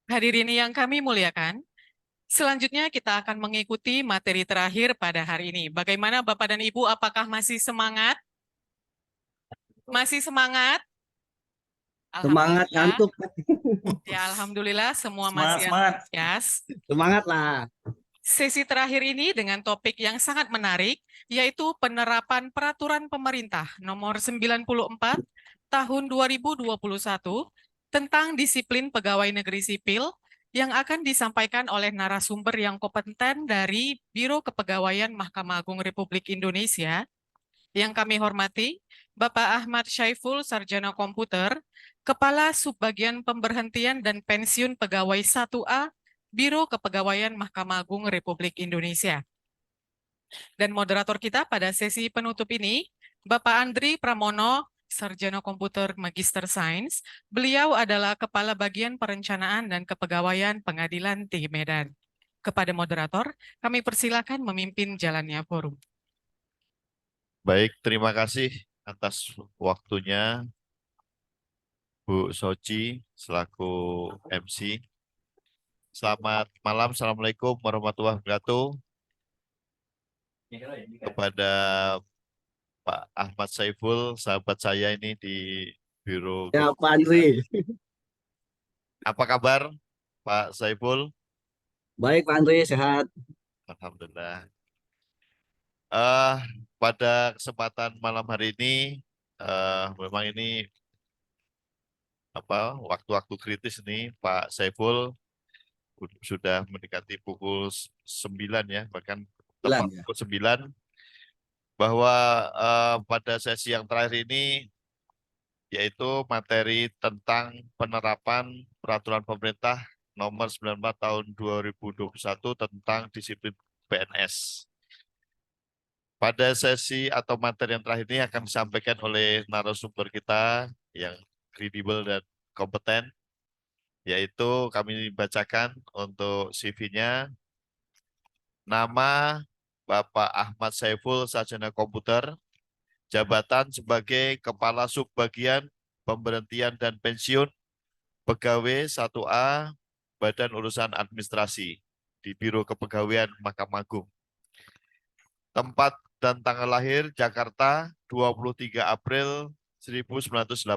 Hadirin yang kami muliakan, selanjutnya kita akan mengikuti materi terakhir pada hari ini. Bagaimana Bapak dan Ibu, apakah masih semangat? Masih semangat? Semangat Alhamdulillah. ngantuk. Ya, alhamdulillah semua Semangat, masih semangat. antusias. Semangat lah. Sesi terakhir ini dengan topik yang sangat menarik, yaitu penerapan peraturan pemerintah nomor 94 tahun 2021 tentang disiplin pegawai negeri sipil yang akan disampaikan oleh narasumber yang kompeten dari Biro Kepegawaian Mahkamah Agung Republik Indonesia. Yang kami hormati, Bapak Ahmad Syaiful, Sarjana Komputer, Kepala Subbagian Pemberhentian dan Pensiun Pegawai 1A, Biro Kepegawaian Mahkamah Agung Republik Indonesia. Dan moderator kita pada sesi penutup ini, Bapak Andri Pramono, Sarjana Komputer Magister Sains. Beliau adalah Kepala Bagian Perencanaan dan Kepegawaian Pengadilan Tinggi Medan. Kepada moderator, kami persilakan memimpin jalannya forum. Baik, terima kasih atas waktunya Bu Soci selaku MC. Selamat malam, Assalamualaikum warahmatullahi wabarakatuh. Kepada Pak Ahmad Saiful, sahabat saya ini di Biro. Ya Pak Andri. Apa kabar Pak Saiful? Baik Pak Andri, sehat. Alhamdulillah. Eh, pada kesempatan malam hari ini, memang ini waktu-waktu kritis nih Pak Saiful sudah mendekati pukul 9 ya, bahkan tepat Bulan ya. pukul 9, bahwa pada sesi yang terakhir ini yaitu materi tentang penerapan peraturan pemerintah nomor 94 tahun 2021 tentang disiplin PNS. Pada sesi atau materi yang terakhir ini akan disampaikan oleh narasumber kita yang kredibel dan kompeten, yaitu kami bacakan untuk CV-nya. Nama Bapak Ahmad Saiful, Sarjana Komputer, jabatan sebagai Kepala Subbagian Pemberhentian dan Pensiun Pegawai 1A Badan Urusan Administrasi di Biro Kepegawaian Mahkamah Agung. Tempat dan tanggal lahir Jakarta 23 April 1983.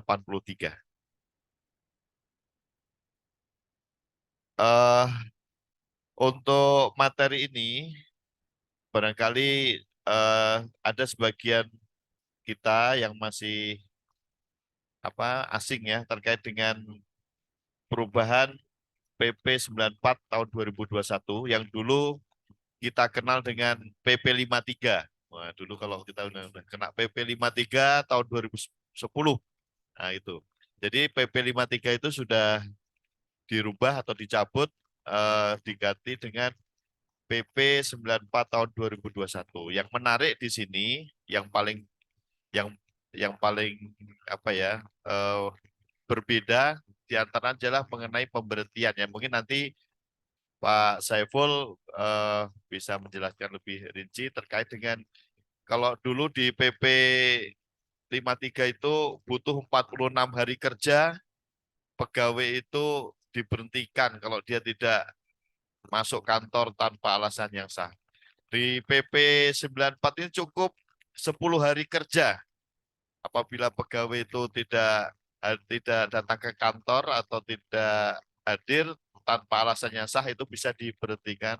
Untuk materi ini barangkali ada sebagian kita yang masih asing ya terkait dengan perubahan PP 94 tahun 2021 yang dulu kita kenal dengan PP 53. Wah, dulu kalau kita udah kena PP 53 tahun 2010. Nah, itu. Jadi PP 53 itu sudah dirubah atau dicabut, diganti dengan PP 94 tahun 2021. Yang menarik di sini yang paling yang yang paling berbeda di antara adalah mengenai pemberhentian ya. Mungkin nanti Pak Saiful bisa menjelaskan lebih rinci terkait dengan kalau dulu di PP 53 itu butuh 46 hari kerja, pegawai itu diberhentikan kalau dia tidak masuk kantor tanpa alasan yang sah. Di PP 94 ini cukup 10 hari kerja. Apabila pegawai itu tidak datang ke kantor atau tidak hadir tanpa alasan yang sah, itu bisa diberhentikan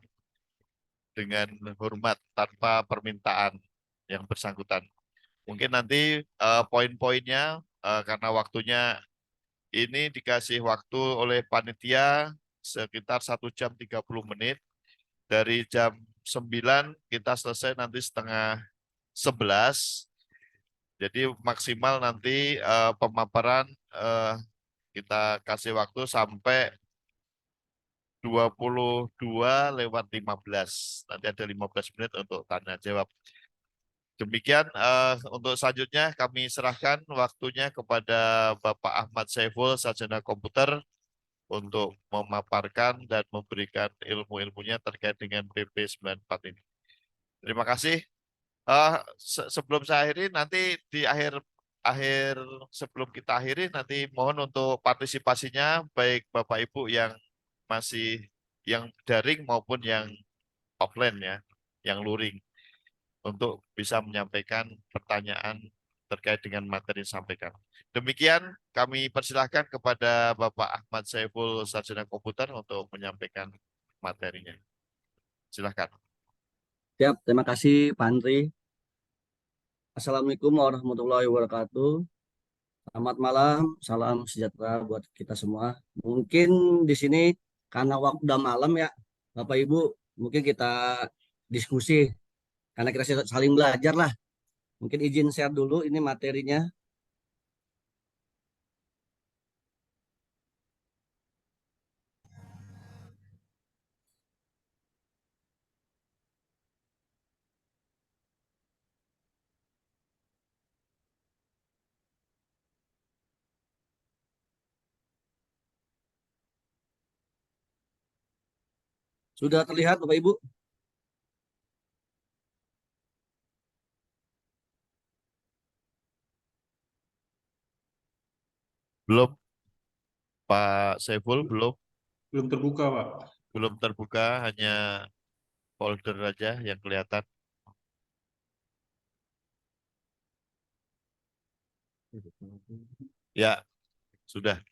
dengan hormat tanpa permintaan yang bersangkutan. Mungkin nanti poin-poinnya karena waktunya ini dikasih waktu oleh panitia sekitar 1 jam 30 menit. Dari jam 9 kita selesai nanti setengah 11. Jadi maksimal nanti pemaparan kita kasih waktu sampai 22:15. Nanti ada 15 menit untuk tanya jawab. Demikian untuk selanjutnya kami serahkan waktunya kepada Bapak Ahmad Saiful, Sarjana Komputer, untuk memaparkan dan memberikan ilmu-ilmunya terkait dengan PP 94 ini. Terima kasih. Sebelum saya akhiri, nanti di akhir sebelum kita akhiri, nanti mohon untuk partisipasinya baik Bapak Ibu yang masih yang daring maupun yang offline ya, yang luring, untuk bisa menyampaikan pertanyaan terkait dengan materi yang disampaikan. Demikian kami persilahkan kepada Bapak Ahmad Saiful, Sarjana Komputer, untuk menyampaikan materinya. Silakan. Siap, terima kasih Pak Andri. Assalamualaikum warahmatullahi wabarakatuh. Selamat malam, salam sejahtera buat kita semua. Mungkin di sini karena waktu udah malam ya, Bapak Ibu, mungkin kita diskusi karena kita saling belajar lah. Mungkin izin share dulu ini materinya. Sudah terlihat Bapak Ibu? Belum, Pak Saiful, belum Belum terbuka, Pak. belum terbuka, hanya folder aja yang kelihatan. Ya, sudah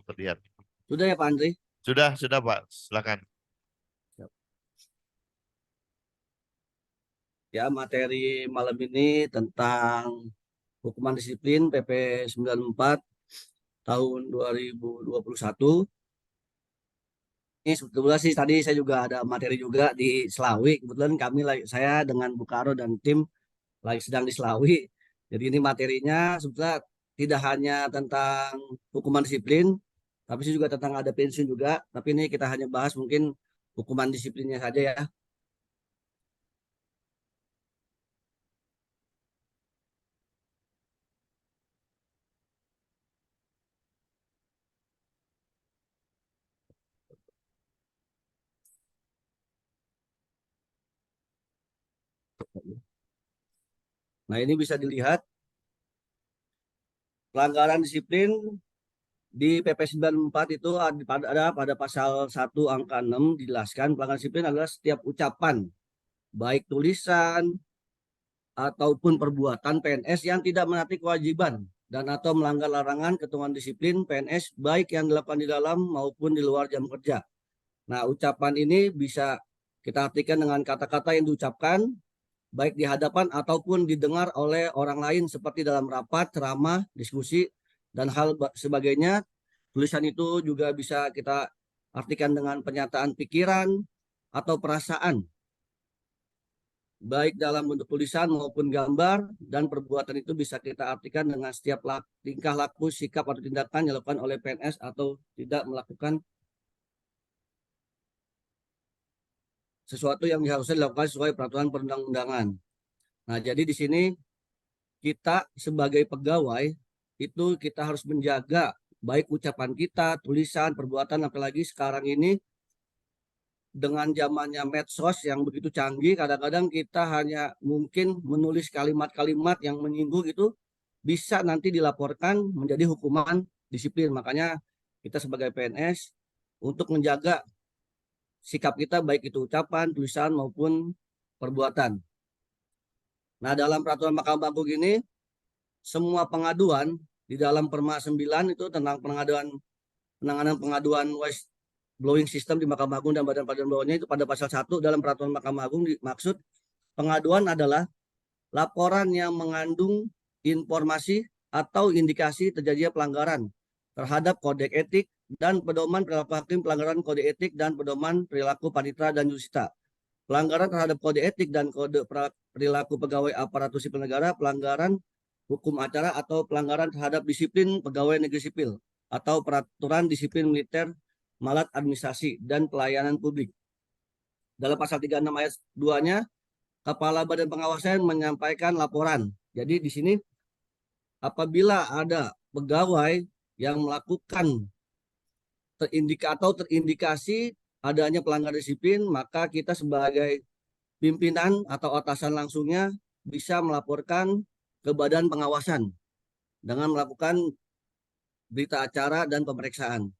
terlihat. Sudah ya Pak Andri? Sudah Pak, silakan. Ya, materi malam ini tentang hukuman disiplin PP 94 tahun 2021. Ini sebetulnya sih tadi saya juga ada materi juga di Selawi. Kebetulan saya dengan Bu Karo dan tim lagi sedang di Selawi. Jadi ini materinya sebetulnya tidak hanya tentang hukuman disiplin, tapi sih juga tentang ada pensiun juga. Tapi ini kita hanya bahas mungkin hukuman disiplinnya saja ya. Nah ini bisa dilihat pelanggaran disiplin di PP 94 itu ada pada pasal 1 angka 6 dijelaskan pelanggaran disiplin adalah setiap ucapan baik tulisan ataupun perbuatan PNS yang tidak menaati kewajiban dan atau melanggar larangan ketentuan disiplin PNS baik yang dilakukan di dalam maupun di luar jam kerja. Nah, ucapan ini bisa kita artikan dengan kata-kata yang diucapkan baik di hadapan ataupun didengar oleh orang lain seperti dalam rapat, ceramah, diskusi, dan hal sebagainya. Tulisan itu juga bisa kita artikan dengan pernyataan pikiran atau perasaan, baik dalam bentuk tulisan maupun gambar, dan perbuatan itu bisa kita artikan dengan setiap tingkah laku, sikap, atau tindakan yang dilakukan oleh PNS atau tidak melakukan sesuatu yang harusnya dilakukan sesuai peraturan perundang-undangan. Nah, jadi di sini kita sebagai pegawai itu kita harus menjaga baik ucapan kita, tulisan, perbuatan, apalagi sekarang ini dengan zamannya medsos yang begitu canggih, kadang-kadang kita hanya mungkin menulis kalimat-kalimat yang menyinggung itu bisa nanti dilaporkan menjadi hukuman disiplin. Makanya kita sebagai PNS untuk menjaga sikap kita baik itu ucapan, tulisan maupun perbuatan. Nah, dalam peraturan Mahkamah Agung ini semua pengaduan di dalam Perma 9 itu tentang penanganan pengaduan waste blowing system di Mahkamah Agung dan Badan Peradilan bawahnya itu pada pasal 1 dalam peraturan Mahkamah Agung dimaksud pengaduan adalah laporan yang mengandung informasi atau indikasi terjadinya pelanggaran terhadap kode etik dan pedoman perilaku hakim, pelanggaran kode etik dan pedoman perilaku panitera dan jurusita, pelanggaran terhadap kode etik dan kode perilaku pegawai aparatur sipil negara, pelanggaran hukum acara atau pelanggaran terhadap disiplin pegawai negeri sipil atau peraturan disiplin militer, malat administrasi dan pelayanan publik. Dalam pasal 36 ayat 2-nya, Kepala Badan Pengawasan menyampaikan laporan. Jadi di sini apabila ada pegawai yang melakukan terindikasi adanya pelanggaran disiplin, maka kita sebagai pimpinan atau atasan langsungnya bisa melaporkan ke Badan Pengawasan dengan melakukan berita acara dan pemeriksaan.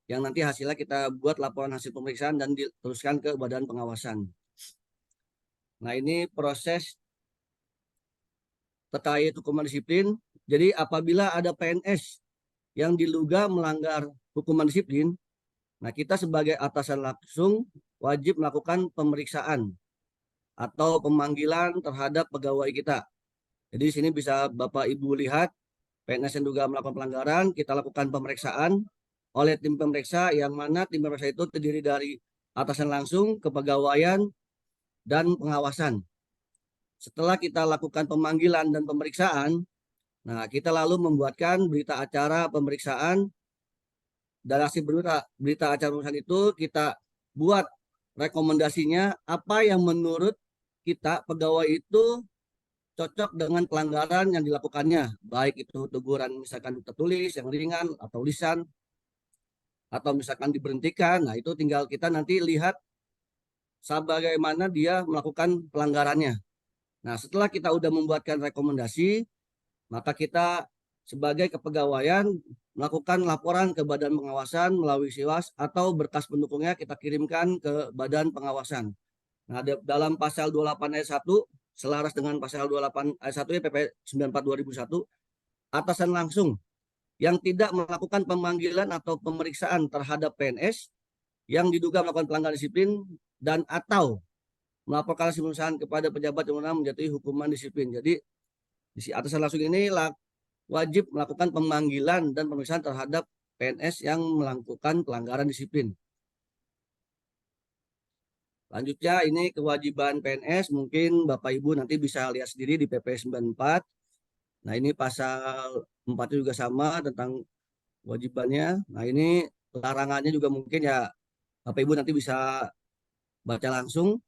yang nanti hasilnya kita buat laporan hasil pemeriksaan dan diteruskan ke badan pengawasan. Nah, ini proses terkait hukuman disiplin. Jadi apabila ada PNS yang diduga melanggar hukuman disiplin, nah kita sebagai atasan langsung wajib melakukan pemeriksaan atau pemanggilan terhadap pegawai kita. Jadi di sini bisa Bapak Ibu lihat PNS yang diduga melakukan pelanggaran, kita lakukan pemeriksaan oleh tim pemeriksa, yang mana tim pemeriksa itu terdiri dari atasan langsung, kepegawaian, dan pengawasan. Setelah kita lakukan pemanggilan dan pemeriksaan, nah kita lalu membuatkan berita acara pemeriksaan, dan hasil berita acara pemeriksaan itu kita buat rekomendasinya apa yang menurut kita pegawai itu cocok dengan pelanggaran yang dilakukannya, baik itu teguran misalkan tertulis yang ringan atau lisan, atau misalkan diberhentikan. Nah, itu tinggal kita nanti lihat sebagaimana dia melakukan pelanggarannya. Nah, setelah kita udah membuatkan rekomendasi, maka kita sebagai kepegawaian melakukan laporan ke badan pengawasan melalui SIWAS atau berkas pendukungnya kita kirimkan ke badan pengawasan. Nah, dalam pasal 28 ayat 1, selaras dengan pasal 28 ayat 1 PP 94 2001, atasan langsung yang tidak melakukan pemanggilan atau pemeriksaan terhadap PNS yang diduga melakukan pelanggaran disiplin dan atau melaporkan hasil pemeriksaan kepada pejabat yang berwenang menjatuhi hukuman disiplin. Jadi si atasan langsung ini wajib melakukan pemanggilan dan pemeriksaan terhadap PNS yang melakukan pelanggaran disiplin. Lanjutnya ini kewajiban PNS, mungkin Bapak Ibu nanti bisa lihat sendiri di PP 94. Nah, ini pasal 4 juga sama tentang kewajibannya. Nah, ini larangannya juga mungkin ya Bapak Ibu nanti bisa baca langsung.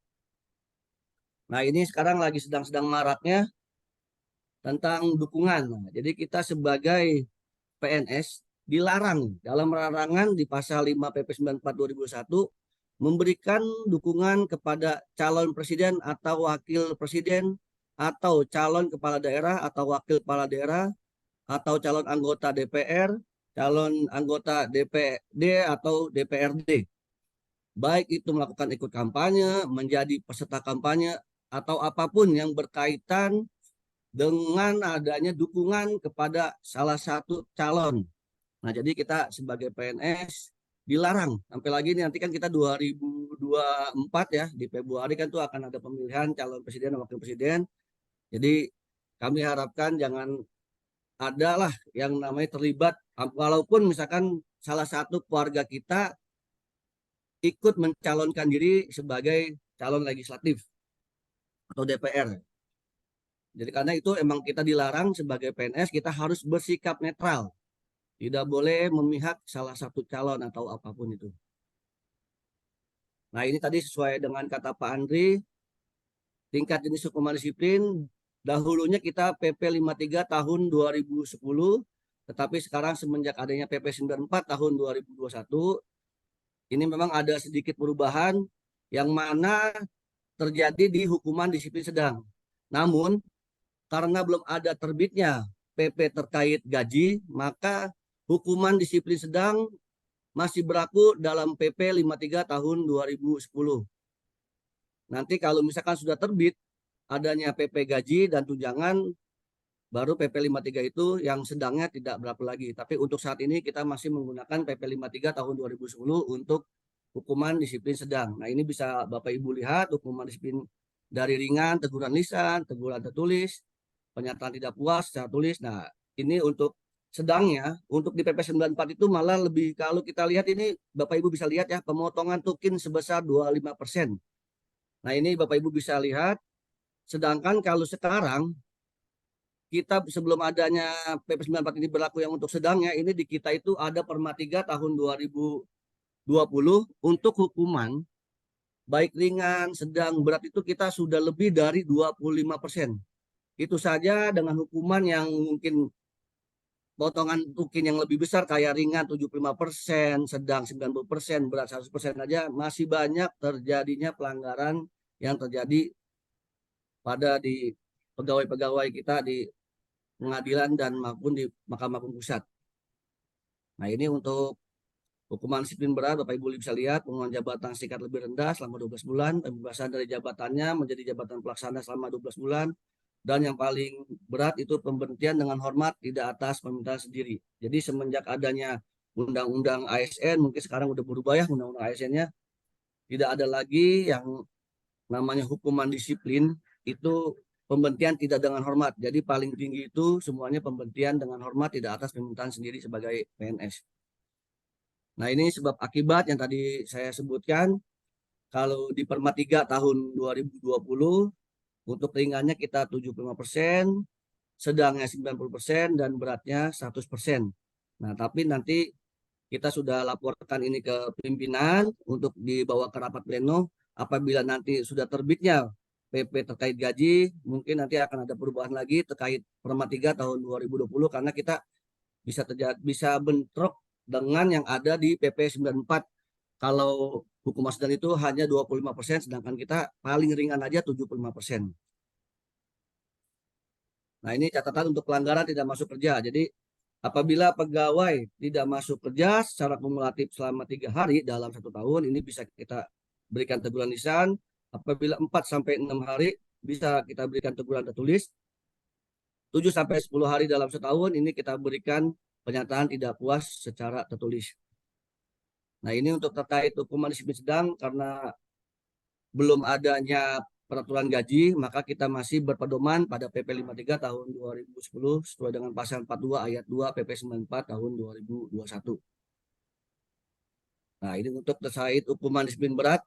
Nah, ini sekarang lagi sedang maraknya tentang dukungan. Nah, jadi kita sebagai PNS dilarang dalam larangan di pasal 5 PP 94 2021 memberikan dukungan kepada calon presiden atau wakil presiden atau calon kepala daerah atau wakil kepala daerah atau calon anggota DPR, calon anggota DPD atau DPRD. Baik itu melakukan ikut kampanye, menjadi peserta kampanye, atau apapun yang berkaitan dengan adanya dukungan kepada salah satu calon. Nah, jadi kita sebagai PNS dilarang. Sampai lagi nanti kan kita 2024 ya, di Februari kan tuh akan ada pemilihan calon presiden dan wakil presiden. Jadi kami harapkan jangan ada lah yang namanya terlibat, walaupun misalkan salah satu keluarga kita ikut mencalonkan diri sebagai calon legislatif atau DPR. Jadi karena itu emang kita dilarang sebagai PNS, kita harus bersikap netral. Tidak boleh memihak salah satu calon atau apapun itu. Nah, ini tadi sesuai dengan kata Pak Andri, tingkat jenis hukuman disiplin, dahulunya kita PP 53 tahun 2010, tetapi sekarang semenjak adanya PP 94 tahun 2021, ini memang ada sedikit perubahan yang mana terjadi di hukuman disiplin sedang. Namun, karena belum ada terbitnya PP terkait gaji, maka hukuman disiplin sedang masih berlaku dalam PP 53 tahun 2010. Nanti kalau misalkan sudah terbit adanya PP gaji dan tunjangan, baru PP 53 itu yang sedangnya tidak berlaku lagi. Tapi untuk saat ini kita masih menggunakan PP 53 tahun 2010 untuk hukuman disiplin sedang. Nah, ini bisa Bapak Ibu lihat hukuman disiplin dari ringan, teguran lisan, teguran tertulis, pernyataan tidak puas secara tulis. Nah, ini untuk sedangnya, untuk di PP 94 itu malah lebih, kalau kita lihat ini Bapak Ibu bisa lihat ya, pemotongan tukin sebesar 25%. Nah, ini Bapak Ibu bisa lihat. Sedangkan kalau sekarang kita sebelum adanya PP 94 ini berlaku yang untuk sedangnya, ini di kita itu ada Perma 3 tahun 2020 untuk hukuman baik ringan, sedang, berat itu kita sudah lebih dari 25%. Itu saja dengan hukuman yang mungkin potongan tukin yang lebih besar kayak ringan 75%, sedang 90%, berat 100% aja masih banyak terjadinya pelanggaran yang terjadi pada di pegawai-pegawai kita di pengadilan dan maupun di Mahkamah Agung Pusat. Nah, ini untuk Hukuman disiplin berat, Bapak Ibu bisa lihat, pengumuman jabatan singkat lebih rendah selama 12 bulan, pembebasan dari jabatannya menjadi jabatan pelaksana selama 12 bulan, dan yang paling berat itu pemberhentian dengan hormat tidak atas permintaan sendiri. Jadi semenjak adanya Undang-Undang ASN, mungkin sekarang udah berubah ya Undang-Undang ASN-nya, tidak ada lagi yang namanya hukuman disiplin, itu pemberhentian tidak dengan hormat. Jadi paling tinggi itu semuanya pemberhentian dengan hormat tidak atas permintaan sendiri sebagai PNS. Nah, ini sebab akibat yang tadi saya sebutkan. Kalau di Perma 3 tahun 2020, untuk ringannya kita 75%, sedangnya 90%, dan beratnya 100%. Nah, tapi nanti kita sudah laporkan ini ke pimpinan untuk dibawa ke rapat pleno. Apabila nanti sudah terbitnya PP terkait gaji, mungkin nanti akan ada perubahan lagi terkait Perma 3 tahun 2020, karena kita bisa bentrok dengan yang ada di PP 94. Kalau hukuman sedang itu hanya 25%, sedangkan kita paling ringan aja 75%. Nah, ini catatan untuk pelanggaran tidak masuk kerja. Jadi apabila pegawai tidak masuk kerja secara kumulatif selama 3 hari dalam 1 tahun, ini bisa kita berikan teguran lisan. Apabila 4-6 hari, bisa kita berikan teguran tertulis. 7-10 hari dalam setahun, ini kita berikan pernyataan tidak puas secara tertulis. Nah, ini untuk terkait hukuman disiplin sedang, karena belum adanya peraturan gaji, maka kita masih berpedoman pada PP 53 tahun 2010 sesuai dengan pasal 42 ayat 2 PP 94 tahun 2021. Nah, ini untuk terkait hukuman disiplin berat.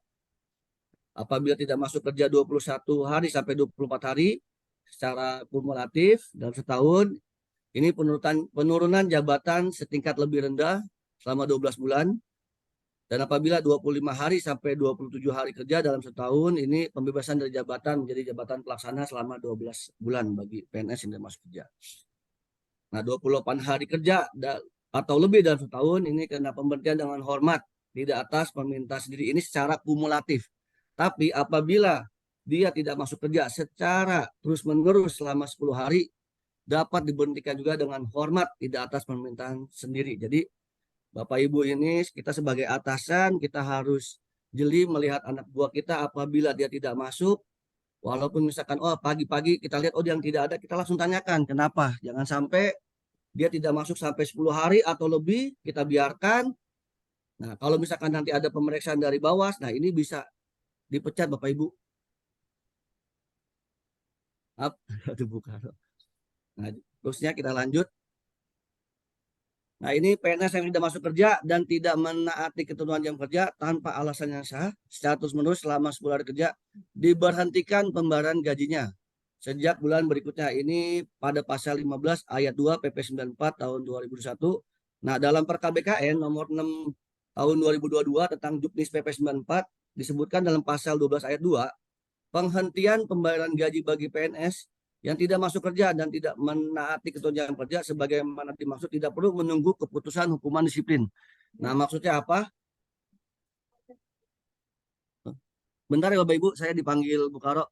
Apabila tidak masuk kerja 21 hari sampai 24 hari secara kumulatif dalam setahun, ini penurunan jabatan setingkat lebih rendah selama 12 bulan. Dan apabila 25 hari sampai 27 hari kerja dalam setahun, ini pembebasan dari jabatan menjadi jabatan pelaksana selama 12 bulan bagi PNS yang tidak masuk kerja. Nah, 28 hari kerja atau lebih dalam setahun, ini kena pemberhentian dengan hormat tidak atas permintaan sendiri, ini secara kumulatif. Tapi apabila dia tidak masuk kerja secara terus-menerus selama 10 hari, dapat diberhentikan juga dengan hormat tidak atas permintaan sendiri. Jadi Bapak Ibu, ini kita sebagai atasan, kita harus jeli melihat anak buah kita. Apabila dia tidak masuk, walaupun misalkan pagi-pagi kita lihat dia yang tidak ada, kita langsung tanyakan kenapa. Jangan sampai dia tidak masuk sampai 10 hari atau lebih, kita biarkan. Nah, kalau misalkan nanti ada pemeriksaan dari Bawas, nah ini bisa dipecat Bapak Ibu. Aduh, bukan. Nah, terusnya kita lanjut. Nah, ini PNS yang tidak masuk kerja dan tidak menaati ketentuan jam kerja tanpa alasan yang sah, secara terus-menerus selama 10 hari kerja, diberhentikan pembayaran gajinya sejak bulan berikutnya. Ini pada pasal 15 ayat 2 PP 94 tahun 2021. Nah, dalam Perkab BKN nomor 6 tahun 2022 tentang Juknis PP 94 disebutkan dalam pasal 12 ayat 2, penghentian pembayaran gaji bagi PNS yang tidak masuk kerja dan tidak menaati ketentuan jam kerja sebagaimana dimaksud tidak perlu menunggu keputusan hukuman disiplin. Nah, maksudnya apa? Bentar ya Bapak Ibu, saya dipanggil Bu Karo.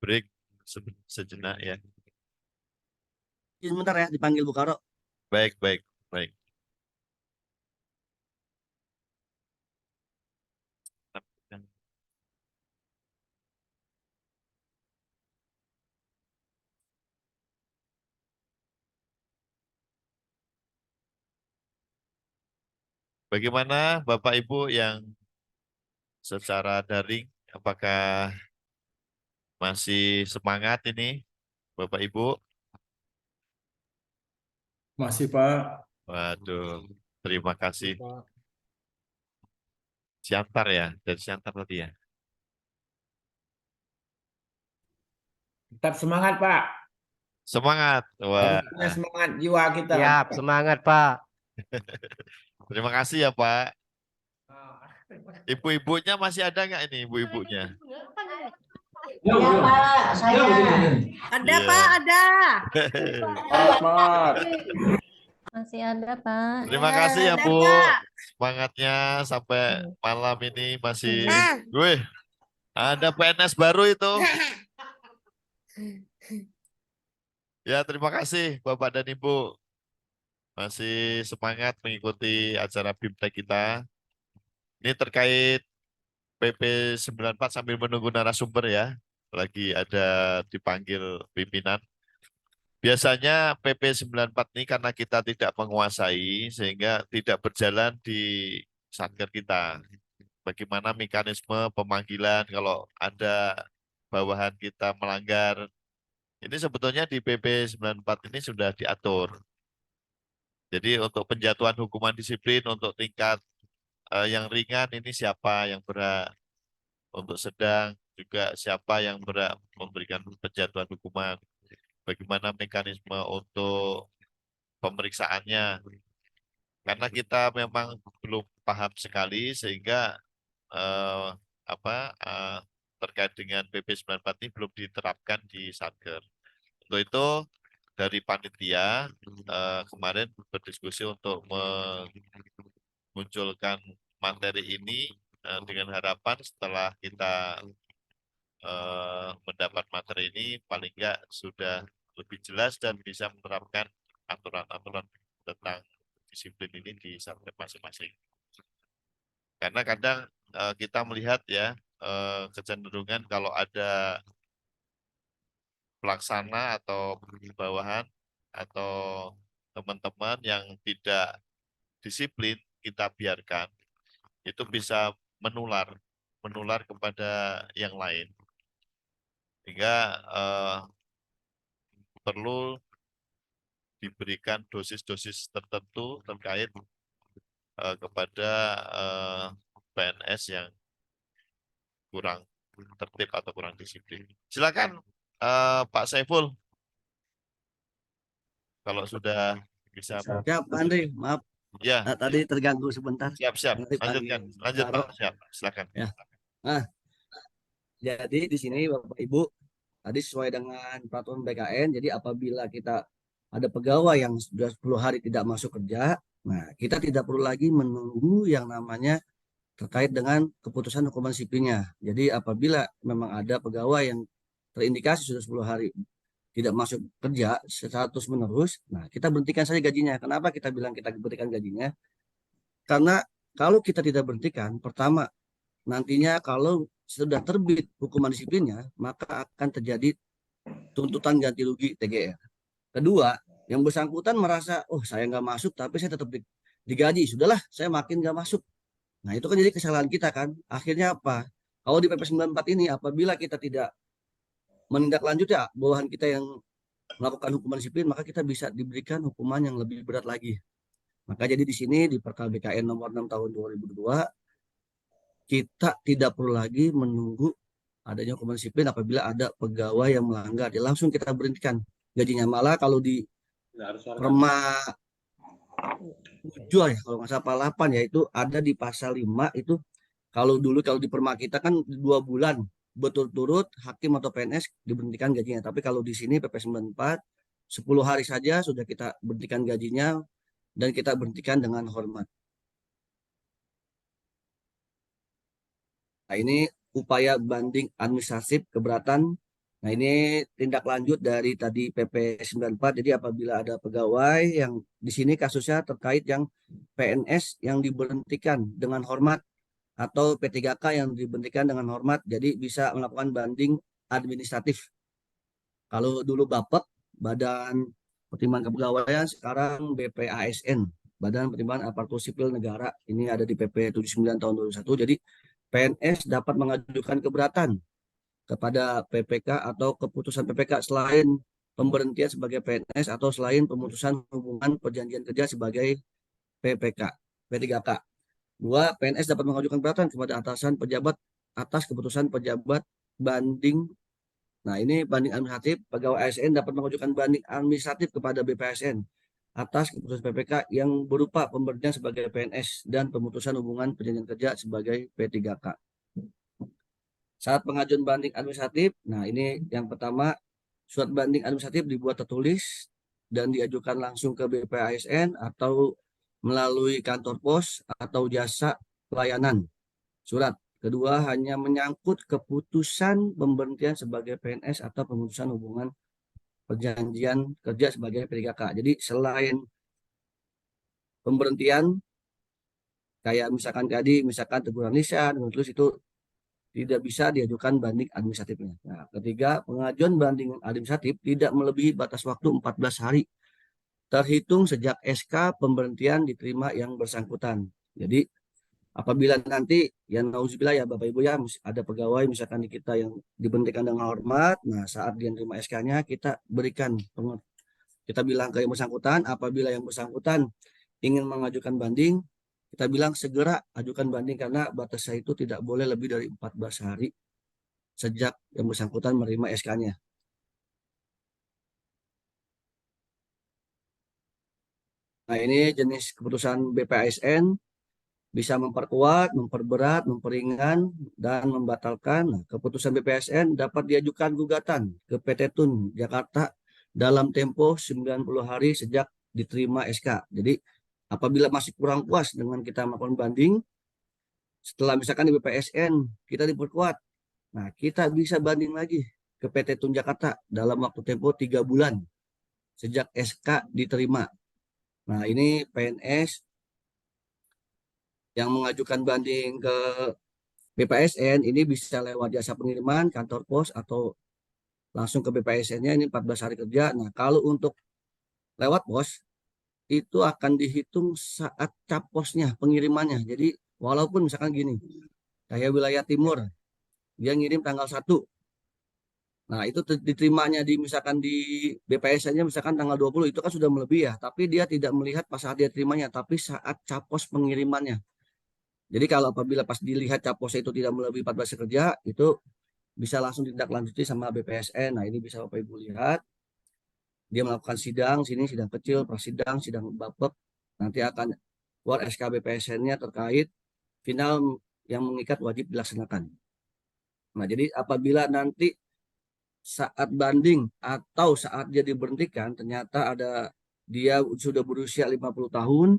Break sejenak ya. Sebentar ya, dipanggil Bu Karo. Baik, baik, baik. Bagaimana Bapak Ibu yang secara daring, apakah masih semangat ini Bapak Ibu? Masih Pak. Waduh, terima kasih. Siantar ya, dari Siantar tadi ya. Tetap semangat Pak. Semangat. Wah, Harus punya semangat jiwa kita. Siap, semangat Pak. terima kasih ya Pak. Ibu-ibunya masih ada nggak ini ibu-ibunya? Ya Pak, saya. Ada Iya. Pak, ada. Selamat. Masih ada Pak. Terima kasih ya Ada, Bu. Pak. Semangatnya sampai malam ini masih. Nah. Wih, Ada PNS baru itu. Ya, terima kasih Bapak dan Ibu. Masih semangat mengikuti acara BIMTEK kita. Ini terkait PP 94 sambil menunggu narasumber ya. Lagi ada dipanggil pimpinan. Biasanya PP 94 ini karena kita tidak menguasai sehingga tidak berjalan di satker kita. Bagaimana mekanisme pemanggilan kalau ada bawahan kita melanggar. Ini sebetulnya di PP 94 ini sudah diatur. Jadi untuk penjatuhan hukuman disiplin untuk tingkat yang ringan ini siapa yang berhak, untuk sedang juga siapa yang berhak memberikan penjatuhan hukuman, bagaimana mekanisme untuk pemeriksaannya. Karena kita memang belum paham sekali sehingga eh, eh, terkait dengan PP 94 ini belum diterapkan di Satker. Untuk itu dari panitia kemarin berdiskusi untuk memunculkan materi ini dengan harapan setelah kita mendapat materi ini paling enggak sudah lebih jelas dan bisa menerapkan aturan-aturan tentang disiplin ini di satker masing-masing. Karena kadang kita melihat ya kecenderungan kalau ada pelaksana atau bawahan atau teman-teman yang tidak disiplin kita biarkan, itu bisa menular kepada yang lain. Sehingga perlu diberikan dosis-dosis tertentu terkait kepada PNS yang kurang tertib atau kurang disiplin. Silakan Pak Saiful, kalau sudah bisa. Siap, Pak Andri. Maaf, Ya, tadi terganggu sebentar. siap. Nanti Lanjutkan, panggil lanjut Karo. Pak. Siap, silakan. Ya. Nah, jadi di sini Bapak Ibu, tadi sesuai dengan peraturan BKN, jadi apabila kita ada pegawai yang sudah 10 hari tidak masuk kerja, nah kita tidak perlu lagi menunggu yang namanya terkait dengan keputusan hukuman sipilnya. Jadi apabila memang ada pegawai yang terindikasi sudah 10 hari tidak masuk kerja secara terus menerus, nah kita berhentikan saja gajinya. Kenapa kita bilang kita berhentikan gajinya? Karena kalau kita tidak berhentikan, pertama nantinya kalau sudah terbit hukuman disiplinnya, maka akan terjadi tuntutan ganti rugi TGR. Kedua, yang bersangkutan merasa, oh saya nggak masuk tapi saya tetap digaji, sudahlah saya makin nggak masuk. Nah itu kan jadi kesalahan kita kan. Akhirnya apa? Kalau di PP 94 ini apabila kita tidak menindaklanjuti ya, bawahan kita yang melakukan hukuman disiplin, maka kita bisa diberikan hukuman yang lebih berat lagi. Maka jadi di sini di Perkal BKN nomor 6 tahun 2002 kita tidak perlu lagi menunggu adanya hukuman disiplin apabila ada pegawai yang melanggar. Ya langsung kita berhentikan gajinya. Malah kalau di Perma 7 ya kalau nggak salah 8 ya itu ada di pasal 5 itu kalau dulu kalau di Perma kita kan 2 bulan berturut-turut hakim atau PNS diberhentikan gajinya. Tapi kalau di sini PP 94 10 hari saja sudah kita berhentikan gajinya dan kita berhentikan dengan hormat. Nah, ini upaya banding administratif keberatan. Nah, ini tindak lanjut dari tadi PP 94. Jadi apabila ada pegawai yang di sini kasusnya terkait yang PNS yang diberhentikan dengan hormat atau P3K yang diberhentikan dengan hormat, jadi bisa melakukan banding administratif. Kalau dulu BAPEK, Badan Pertimbangan Kepegawaian, sekarang BPASN, Badan Pertimbangan Aparatur Sipil Negara. Ini ada di PP 79 tahun 2001. Jadi PNS dapat mengajukan keberatan kepada PPK atau keputusan PPK selain pemberhentian sebagai PNS atau selain pemutusan hubungan perjanjian kerja sebagai PPK, P3K. 2, PNS dapat mengajukan keberatan kepada atasan pejabat atas keputusan pejabat banding. Nah, ini banding administratif. Pegawai ASN dapat mengajukan banding administratif kepada BPASN atas keputusan PPK yang berupa pemberhentian sebagai PNS dan pemutusan hubungan perjanjian kerja sebagai P3K. Saat pengajuan banding administratif, nah ini yang pertama, surat banding administratif dibuat tertulis dan diajukan langsung ke BPASN atau melalui kantor pos atau jasa pelayanan surat. Kedua, hanya menyangkut keputusan pemberhentian sebagai PNS atau pemutusan hubungan perjanjian kerja sebagai P3K. Jadi selain pemberhentian, kayak misalkan tadi, misalkan teguran lisan, terus itu tidak bisa diajukan banding administratifnya. Nah, ketiga, pengajuan banding administratif tidak melebihi batas waktu 14 hari terhitung sejak SK pemberhentian diterima yang bersangkutan. Jadi apabila nanti yang nauzubillah ya Bapak Ibu ya, ada pegawai misalkan di kita yang diberhentikan dengan hormat, nah saat dia terima SK-nya kita berikan, kita bilang ke yang bersangkutan, apabila yang bersangkutan ingin mengajukan banding, kita bilang segera ajukan banding karena batasnya itu tidak boleh lebih dari 14 hari sejak yang bersangkutan menerima SK-nya. Nah, ini jenis keputusan BPASN bisa memperkuat, memperberat, memperingan, dan membatalkan. Nah, keputusan BPASN dapat diajukan gugatan ke PT Tun Jakarta dalam tempo 90 hari sejak diterima SK. Jadi apabila masih kurang puas dengan kita melakukan banding, setelah misalkan di BPASN kita diperkuat, nah kita bisa banding lagi ke PT Tun Jakarta dalam waktu tempo 3 bulan sejak SK diterima. Nah, ini PNS yang mengajukan banding ke BPASN ini bisa lewat jasa pengiriman, kantor pos, atau langsung ke BPASN-nya ini 14 hari kerja. Nah, kalau untuk lewat pos, itu akan dihitung saat cap posnya, pengirimannya. Jadi, walaupun misalkan gini, kayak wilayah timur, dia ngirim tanggal 1. Nah, itu diterimanya misalkan di BPASN-nya misalkan tanggal 20, itu kan sudah melebihi ya. Tapi dia tidak melihat pas saat dia terimanya, tapi saat cap pos pengirimannya. Jadi kalau apabila pas dilihat cap posnya itu tidak melebihi 14 hari kerja, itu bisa langsung ditindaklanjuti sama BPASN. Nah, ini bisa Bapak Ibu lihat. Dia melakukan sidang, sini sidang kecil, prasidang, sidang bapek. Nanti akan keluar SK BPASN-nya terkait final yang mengikat wajib dilaksanakan. Nah, jadi apabila nanti saat banding atau saat dia diberhentikan, ternyata dia sudah berusia 50 tahun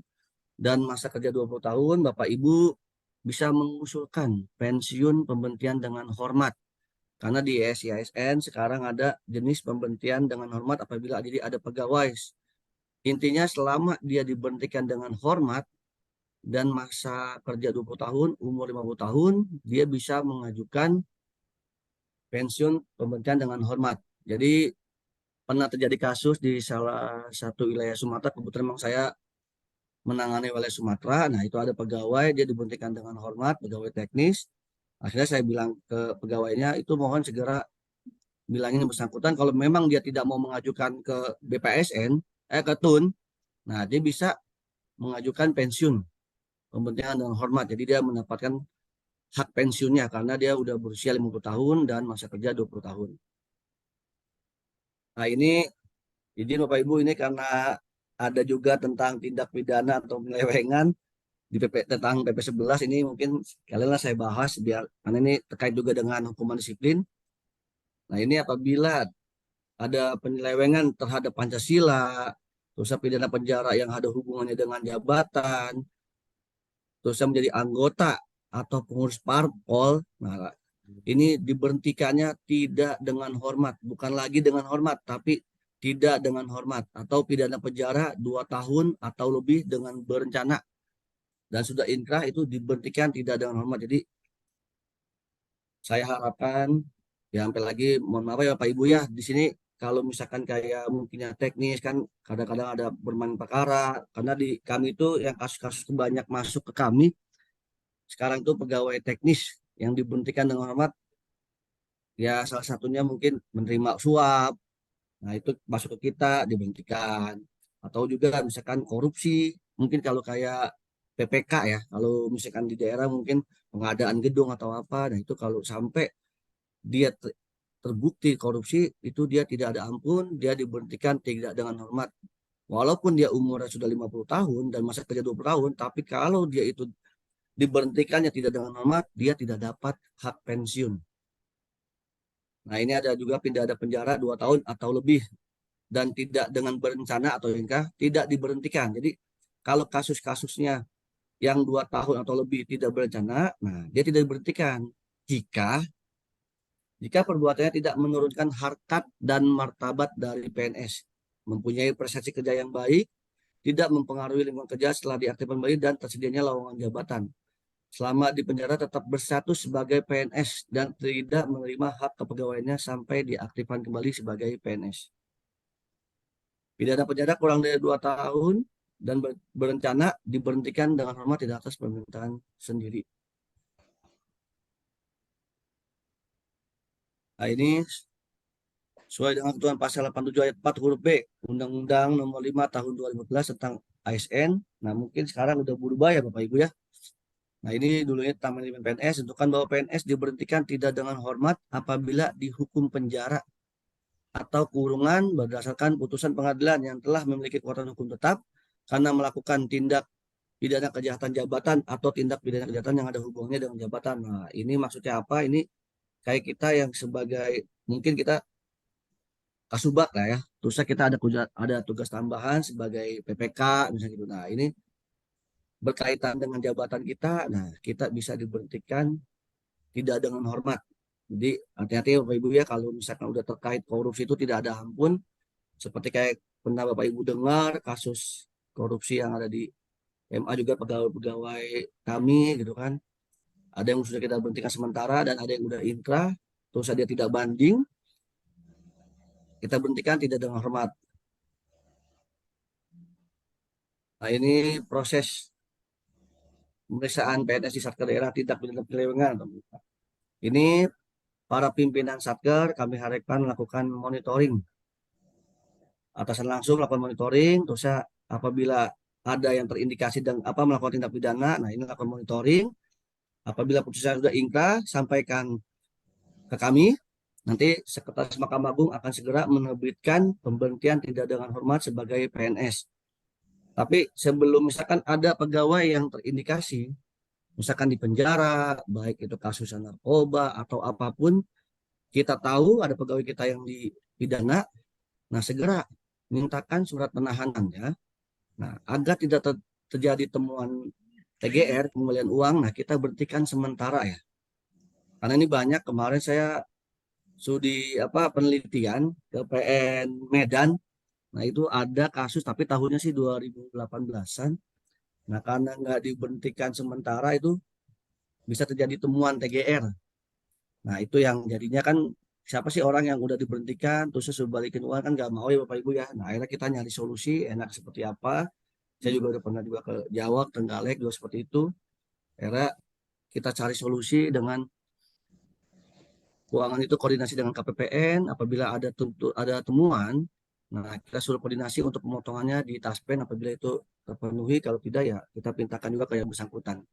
dan masa kerja 20 tahun, Bapak Ibu bisa mengusulkan pensiun pemberhentian dengan hormat. Karena di SIASN sekarang ada jenis pemberhentian dengan hormat apabila jadi ada pegawai. Intinya selama dia diberhentikan dengan hormat dan masa kerja 20 tahun, umur 50 tahun, dia bisa mengajukan pensiun pemberhentian dengan hormat. Jadi pernah terjadi kasus di salah satu wilayah Sumatera, kebetulan memang saya menangani wilayah Sumatera. Nah, itu ada pegawai, dia diberhentikan dengan hormat, pegawai teknis. Akhirnya saya bilang ke pegawainya, itu mohon segera bilangin yang bersangkutan, kalau memang dia tidak mau mengajukan ke BPASN, ke TUN, nah dia bisa mengajukan pensiun pemberhentian dengan hormat. Jadi dia mendapatkan hak pensiunnya karena dia udah berusia 50 tahun dan masa kerja 20 tahun. Nah, ini izin Bapak Ibu, ini karena ada juga tentang tindak pidana atau penyelewengan di tentang PP 11 ini mungkin kalian saya bahas biar karena ini terkait juga dengan hukuman disiplin. Nah, ini apabila ada penyelewengan terhadap Pancasila, terus pidana penjara yang ada hubungannya dengan jabatan, terus menjadi anggota atau pengurus parpol, nah ini diberhentikannya tidak dengan hormat, bukan lagi dengan hormat, tapi tidak dengan hormat, atau pidana penjara 2 tahun atau lebih dengan berencana dan sudah inkrah itu diberhentikan tidak dengan hormat. Jadi saya harapkan ya sampai lagi, mohon maaf ya Pak Ibu ya, di sini kalau misalkan kayak mungkinnya teknis kan kadang-kadang ada bermain perkara, karena di kami itu yang kasus-kasus banyak masuk ke kami sekarang itu pegawai teknis yang diberhentikan dengan hormat, ya salah satunya mungkin menerima suap, nah itu masuk ke kita diberhentikan, atau juga misalkan korupsi, mungkin kalau kayak PPK ya, kalau misalkan di daerah mungkin pengadaan gedung atau apa, nah itu kalau sampai dia terbukti korupsi itu dia tidak ada ampun, dia diberhentikan tidak dengan hormat. Walaupun dia umurnya sudah 50 tahun dan masa kerja 20 tahun, tapi kalau dia itu diberhentikannya tidak dengan hormat, dia tidak dapat hak pensiun. Nah, ini ada juga pidana penjara 2 tahun atau lebih dan tidak dengan berencana atau inkrah tidak diberhentikan. Jadi kalau kasus-kasusnya yang 2 tahun atau lebih tidak berencana, nah dia tidak diberhentikan jika perbuatannya tidak menurunkan harkat dan martabat dari PNS, mempunyai prestasi kerja yang baik, tidak mempengaruhi lingkungan kerja setelah diaktifkan kembali dan tersedianya lowongan jabatan. Selama di penjara tetap berstatus sebagai PNS dan tidak menerima hak kepegawaiannya sampai diaktifkan kembali sebagai PNS. Pidana penjara kurang dari 2 tahun dan berencana diberhentikan dengan hormat tidak atas permintaan sendiri. Nah, ini sesuai dengan ketentuan pasal 87 ayat 4 huruf B Undang-Undang Nomor 5 Tahun 2014 tentang ASN. Nah, mungkin sekarang udah berubah ya Bapak Ibu ya. Nah, ini dulunya tentang manajemen PNS, tentukan bahwa PNS diberhentikan tidak dengan hormat apabila dihukum penjara atau kurungan berdasarkan putusan pengadilan yang telah memiliki kekuatan hukum tetap karena melakukan tindak pidana kejahatan jabatan atau tindak pidana kejahatan yang ada hubungannya dengan jabatan. Nah, ini maksudnya apa? Ini kayak kita yang sebagai, mungkin kita kasubag lah ya, terus kita ada tugas tambahan sebagai PPK misalnya gitu. Nah, ini berkaitan dengan jabatan kita, nah kita bisa diberhentikan tidak dengan hormat. Jadi hati-hati Bapak Ibu ya, kalau misalkan udah terkait korupsi itu tidak ada ampun. Seperti kayak pernah Bapak Ibu dengar kasus korupsi yang ada di MA juga pegawai-pegawai kami gitu kan. Ada yang sudah kita berhentikan sementara dan ada yang udah inkrah, terus dia tidak banding, kita berhentikan tidak dengan hormat. Nah, ini proses pemeriksaan PNS di Satker daerah tindak pidana penyelewengan. Ini para pimpinan Satker kami harapkan melakukan monitoring. Atasan langsung melakukan monitoring, terus apabila ada yang terindikasi dan melakukan tindak pidana, nah ini melakukan monitoring. Apabila putusan sudah inkrah, sampaikan ke kami. Nanti Sekretaris Mahkamah Agung akan segera menerbitkan pemberhentian tidak dengan hormat sebagai PNS. Tapi sebelum misalkan ada pegawai yang terindikasi, misalkan di penjara, baik itu kasus narkoba atau apapun, kita tahu ada pegawai kita yang dipidana, nah segera mintakan surat penahanannya. Nah, agar tidak terjadi temuan TGR, pengembalian uang, nah kita berhentikan sementara ya. Karena ini banyak, kemarin saya studi penelitian ke PN Medan. Nah, itu ada kasus tapi tahunnya sih 2018-an. Nah, karena nggak diberhentikan sementara itu bisa terjadi temuan TGR. Nah, itu yang jadinya kan siapa sih orang yang udah diberhentikan terus suruh balikin uang, kan nggak mau ya Bapak Ibu ya. Nah, akhirnya kita nyari solusi enak seperti apa. Saya juga udah pernah juga ke Jawa, Trenggalek juga seperti itu. Akhirnya kita cari solusi dengan keuangan itu koordinasi dengan KPPN. Apabila ada temuan, nah kita suruh koordinasi untuk pemotongannya di Taspen apabila itu terpenuhi. Kalau tidak ya kita pintakan juga ke yang bersangkutan.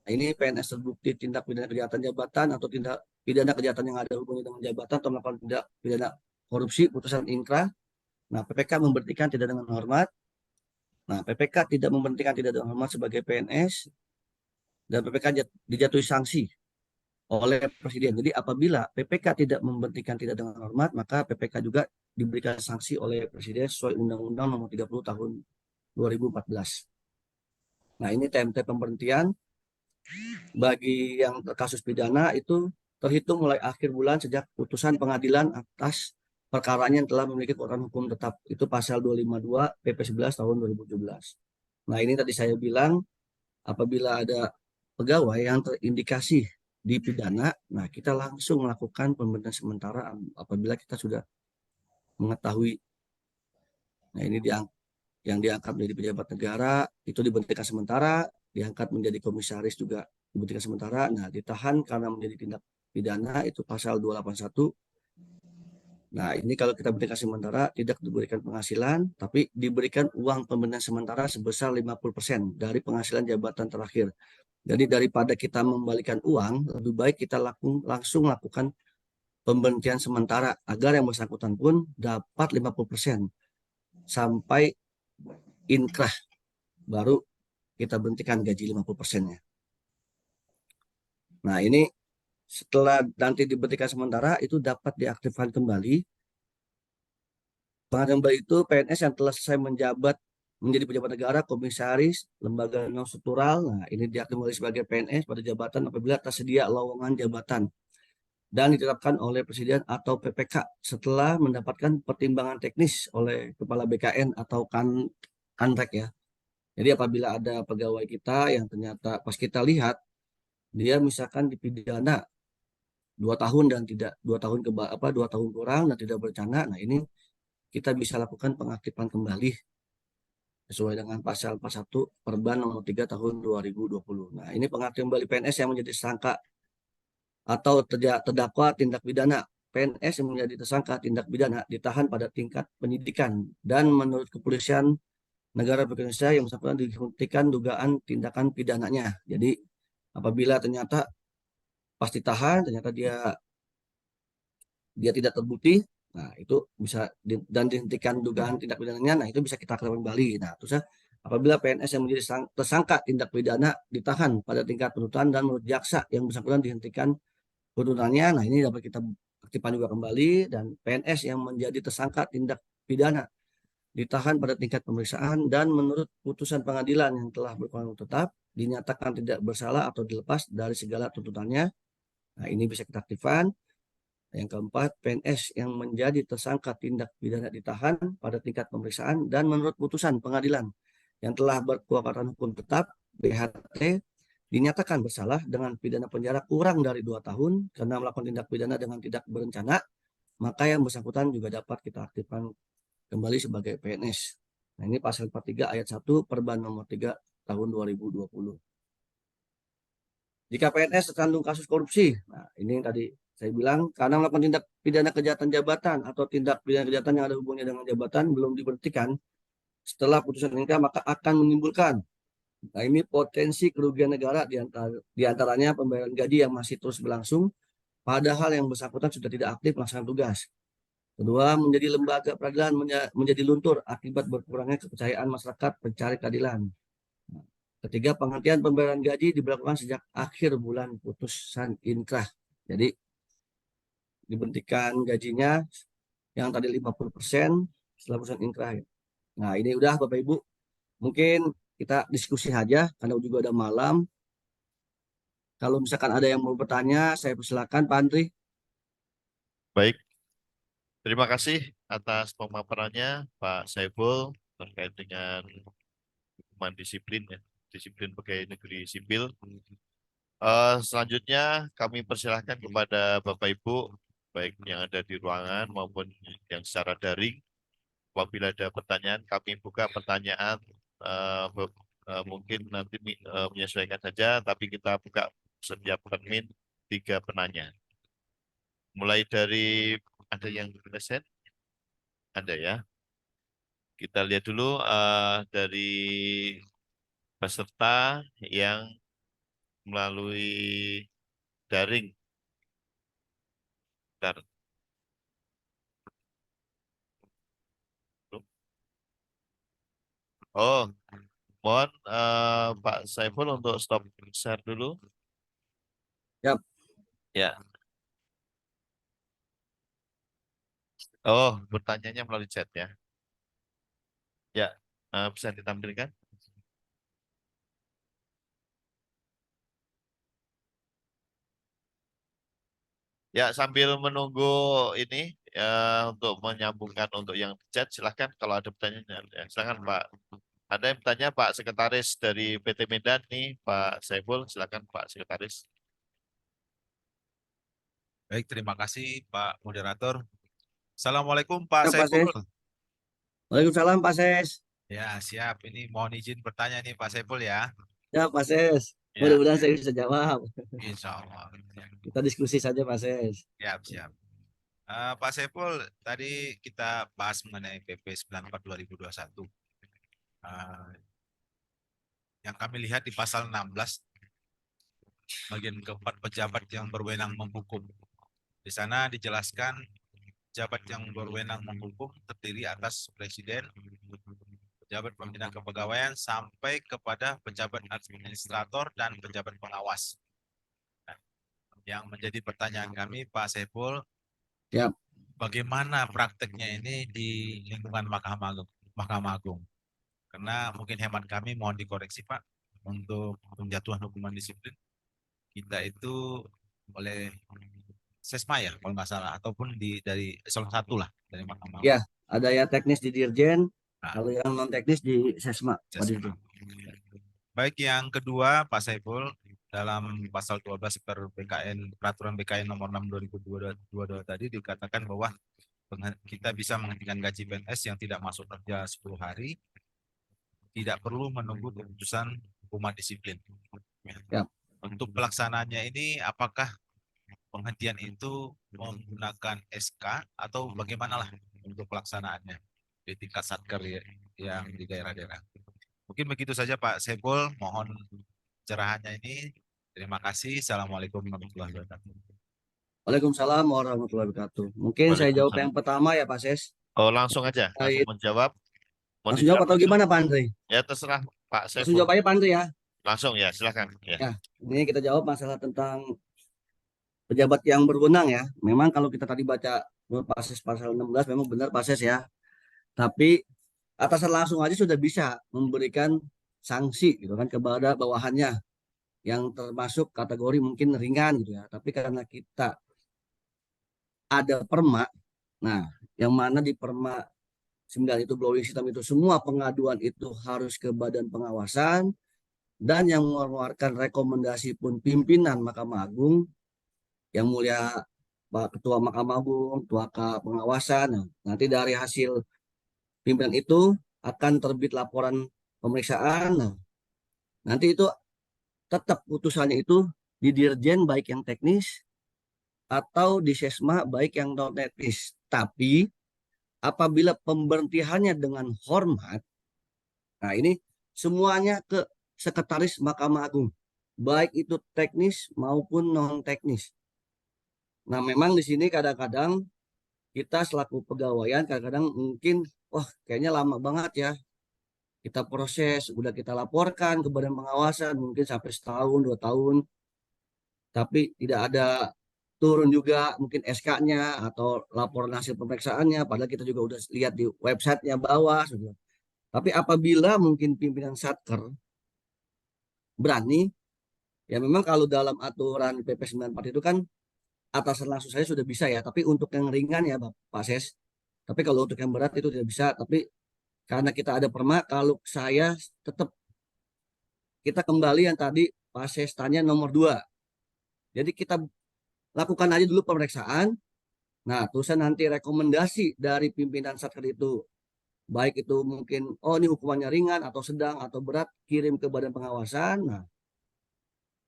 Nah, ini PNS terbukti tindak pidana kejahatan jabatan atau tindak pidana kejahatan yang ada hubungannya dengan jabatan atau melakukan tindak pidana korupsi, putusan inkrah. Nah, PPK memberhentikan tidak dengan hormat. Nah, PPK tidak memberhentikan tidak dengan hormat sebagai PNS dan PPK dijatuhi sanksi oleh Presiden. Jadi apabila PPK tidak memberhentikan tidak dengan hormat, maka PPK juga diberikan sanksi oleh Presiden sesuai Undang-Undang Nomor 30 Tahun 2014. Nah, ini TMT pemberhentian bagi yang kasus pidana itu terhitung mulai akhir bulan sejak putusan pengadilan atas perkaranya yang telah memiliki kekuatan hukum tetap. Itu pasal 252 PP 11 tahun 2017. Nah, ini tadi saya bilang apabila ada pegawai yang terindikasi dipidana, nah kita langsung melakukan pemberhentian sementara apabila kita sudah mengetahui. Nah, ini yang diangkat menjadi pejabat negara itu diberhentikan sementara, diangkat menjadi komisaris juga diberhentikan sementara. Nah, ditahan karena menjadi tindak pidana itu pasal 281. Nah, ini kalau kita berhentikan sementara tidak diberikan penghasilan, tapi diberikan uang pemberhentian sementara sebesar 50% dari penghasilan jabatan terakhir. Jadi daripada kita membalikan uang, lebih baik kita langsung lakukan pemberhentian sementara agar yang bersangkutan pun dapat 50% sampai inkrah, baru kita berhentikan gaji 50%-nya. Nah, ini setelah nanti diberhentikan sementara itu dapat diaktifkan kembali. Pengaktifan kembali itu PNS yang telah selesai menjabat menjadi pejabat negara, komisaris, lembaga non struktural. Nah, ini dia kembali sebagai PNS pada jabatan apabila tersedia lowongan jabatan dan ditetapkan oleh Presiden atau PPK setelah mendapatkan pertimbangan teknis oleh Kepala BKN atau Kanrek ya. Jadi apabila ada pegawai kita yang ternyata pas kita lihat dia misalkan dipidana 2 tahun dan tidak 2 tahun ke 2 tahun kurang dan tidak berencana, nah ini kita bisa lakukan pengaktifan kembali sesuai dengan pasal 41 Perban nomor 3 tahun 2020. Nah, ini pengaktifan kembali PNS yang menjadi tersangka atau terdakwa tindak pidana. PNS yang menjadi tersangka tindak pidana ditahan pada tingkat penyidikan dan menurut kepolisian negara Indonesia yang bersangkutan dihentikan dugaan tindakan pidananya. Jadi apabila ternyata pas ditahan ternyata dia tidak terbukti, nah itu bisa dan dihentikan dugaan tindak pidananya, nah itu bisa kita aktifkan kembali. Nah, terus apabila PNS yang menjadi tersangka tindak pidana ditahan pada tingkat penuntutan dan menurut jaksa yang bersangkutan dihentikan tuntutannya, nah ini dapat kita aktifkan juga kembali. Dan PNS yang menjadi tersangka tindak pidana ditahan pada tingkat pemeriksaan dan menurut putusan pengadilan yang telah berkekuatan tetap dinyatakan tidak bersalah atau dilepas dari segala tuntutannya. Nah, ini bisa kita aktifkan. Yang keempat, PNS yang menjadi tersangka tindak pidana ditahan pada tingkat pemeriksaan dan menurut putusan pengadilan yang telah berkekuatan hukum tetap BHT dinyatakan bersalah dengan pidana penjara kurang dari 2 tahun karena melakukan tindak pidana dengan tidak berencana, maka yang bersangkutan juga dapat kita aktifkan kembali sebagai PNS. Nah, ini pasal 43 ayat 1 Perban nomor 3 tahun 2020. Jika PNS terkandung kasus korupsi, nah ini yang tadi saya bilang, karena melakukan tindak pidana kejahatan jabatan atau tindak pidana kejahatan yang ada hubungannya dengan jabatan belum diberhentikan setelah putusan MK, maka akan menimbulkan, nah ini potensi kerugian negara diantaranya pembayaran gaji yang masih terus berlangsung, padahal yang bersangkutan sudah tidak aktif melaksanakan tugas. Kedua, menjadi lembaga peradilan menjadi luntur akibat berkurangnya kepercayaan masyarakat pencari keadilan. Ketiga, penghentian pembayaran gaji diberlakukan sejak akhir bulan putusan inkrah. Jadi dibentikan gajinya yang tadi 50% setelah putusan inkrah. Nah, ini udah Bapak Ibu. Mungkin kita diskusi saja karena juga udah malam. Kalau misalkan ada yang mau bertanya, saya persilakan Pak Andri. Baik, terima kasih atas pemaparannya Pak Saiful terkait dengan hukuman disiplin ya, disiplin pegawai negeri sipil. Selanjutnya kami persilahkan kepada Bapak Ibu, baik yang ada di ruangan maupun yang secara daring. Apabila ada pertanyaan, kami buka pertanyaan. Mungkin nanti menyesuaikan saja, tapi kita buka setiap termin 3 penanya. Mulai dari ada yang present, ada ya. Kita lihat dulu dari peserta yang melalui daring. Bentar. Oh, mohon Pak Saiful untuk stop share dulu. Yap. Ya. Oh, bertanyanya melalui chat ya. Ya, bisa ditampilkan. Ya, sambil menunggu ini untuk menyambungkan untuk yang di chat, silahkan kalau ada pertanyaan. Ya, silahkan Pak. Ada yang bertanya Pak Sekretaris dari PT Medan nih, Pak Saiful, silahkan Pak Sekretaris. Baik, terima kasih Pak Moderator. Assalamualaikum Pak Ya, Pak Saiful. Ses. Waalaikumsalam Pak Ses. Ya, siap. Ini mohon izin bertanya nih Pak Saiful ya. Ya, Pak Ses. Ya, Mudah-mudahan saya bisa jawab. insya Allah. Kita diskusi saja Pak Ses. Siap, siap. Pak Saiful, tadi kita bahas mengenai PP 94 2021. Yang kami lihat di pasal 16, bagian keempat, pejabat yang berwenang menghukum. Di sana dijelaskan pejabat yang berwenang menghukum terdiri atas presiden, pejabat pembina kepegawaian, sampai kepada pejabat administrator dan pejabat pengawas. Nah, yang menjadi pertanyaan kami, Pak Saiful, Siap. bagaimana prakteknya ini di lingkungan Mahkamah Agung? Karena mungkin hemat kami mohon dikoreksi Pak, untuk penjatuhan hukuman disiplin kita itu oleh Sesma ya kalau nggak salah, ataupun dari eselon 1 lah dari Mahkamah Ya, ada yang teknis di Dirjen, Nah, kalau yang non teknis di Sesma, Pak Sesma. Dirjen. Baik, yang kedua Pak Saiful, dalam pasal 12 peraturan BKN nomor 6 2022 tadi dikatakan bahwa kita bisa menghentikan gaji PNS yang tidak masuk kerja 10 hari, tidak perlu menunggu keputusan hukuman disiplin. Ya. Untuk pelaksanaannya ini apakah penghentian itu menggunakan SK atau bagaimana lah untuk pelaksanaannya di tingkat satker yang di daerah-daerah. Mungkin begitu saja Pak Saiful, mohon cerahannya ini. Terima kasih. Assalamualaikum warahmatullahi wabarakatuh. Waalaikumsalam warahmatullahi wabarakatuh. Mungkin saya jawab yang pertama ya Pak Ses. Oh, langsung aja, langsung menjawab. Mau Langsung jawab atau dijawab gimana Pak Andre? Ya terserah Pak Langsung Saiful. jawab aja Pak Andre ya. Langsung ya, silakan. Ya. Ya, ini kita jawab masalah tentang pejabat yang berwenang ya. Memang kalau kita tadi baca Pases pasal 16 memang benar Pases ya. Tapi atasan langsung aja sudah bisa memberikan sanksi gitu kan kepada bawahannya yang termasuk kategori mungkin ringan gitu ya. Tapi karena kita ada perma, nah yang mana di perma 9 itu blowing system itu semua pengaduan itu harus ke badan pengawasan dan yang mengeluarkan rekomendasi pun pimpinan Mahkamah Agung yang mulia Pak Ketua Mahkamah Agung, Ketua Pengawasan. Nah, nanti dari hasil pimpinan itu akan terbit laporan pemeriksaan. Nah, nanti itu tetap putusannya itu di Dirjen baik yang teknis atau di Sesma baik yang non teknis. Tapi apabila pemberhentiannya dengan hormat, nah ini semuanya ke Sekretaris Mahkamah Agung, baik itu teknis maupun non teknis. Nah, memang di sini kadang-kadang kita selaku pegawaian kadang-kadang mungkin, wah kayaknya lama banget ya. Kita proses, udah kita laporkan ke badan pengawasan mungkin sampai setahun, 2 tahun. Tapi tidak ada turun juga mungkin SK-nya atau laporan hasil pemeriksaannya. Padahal kita juga udah lihat di websitenya bawah. Tapi apabila mungkin pimpinan Satker berani, ya memang kalau dalam aturan PP 94 itu kan atasan langsung saya sudah bisa ya, tapi untuk yang ringan ya Pak Ses. Tapi kalau untuk yang berat itu tidak bisa. Tapi karena kita ada perma, kalau saya tetap kita kembali yang tadi Pak Ses tanya nomor 2. Jadi kita lakukan aja dulu pemeriksaan. Nah, terusan nanti rekomendasi dari pimpinan Satker itu, baik itu mungkin, oh ini hukumannya ringan atau sedang atau berat, kirim ke badan pengawasan. Nah,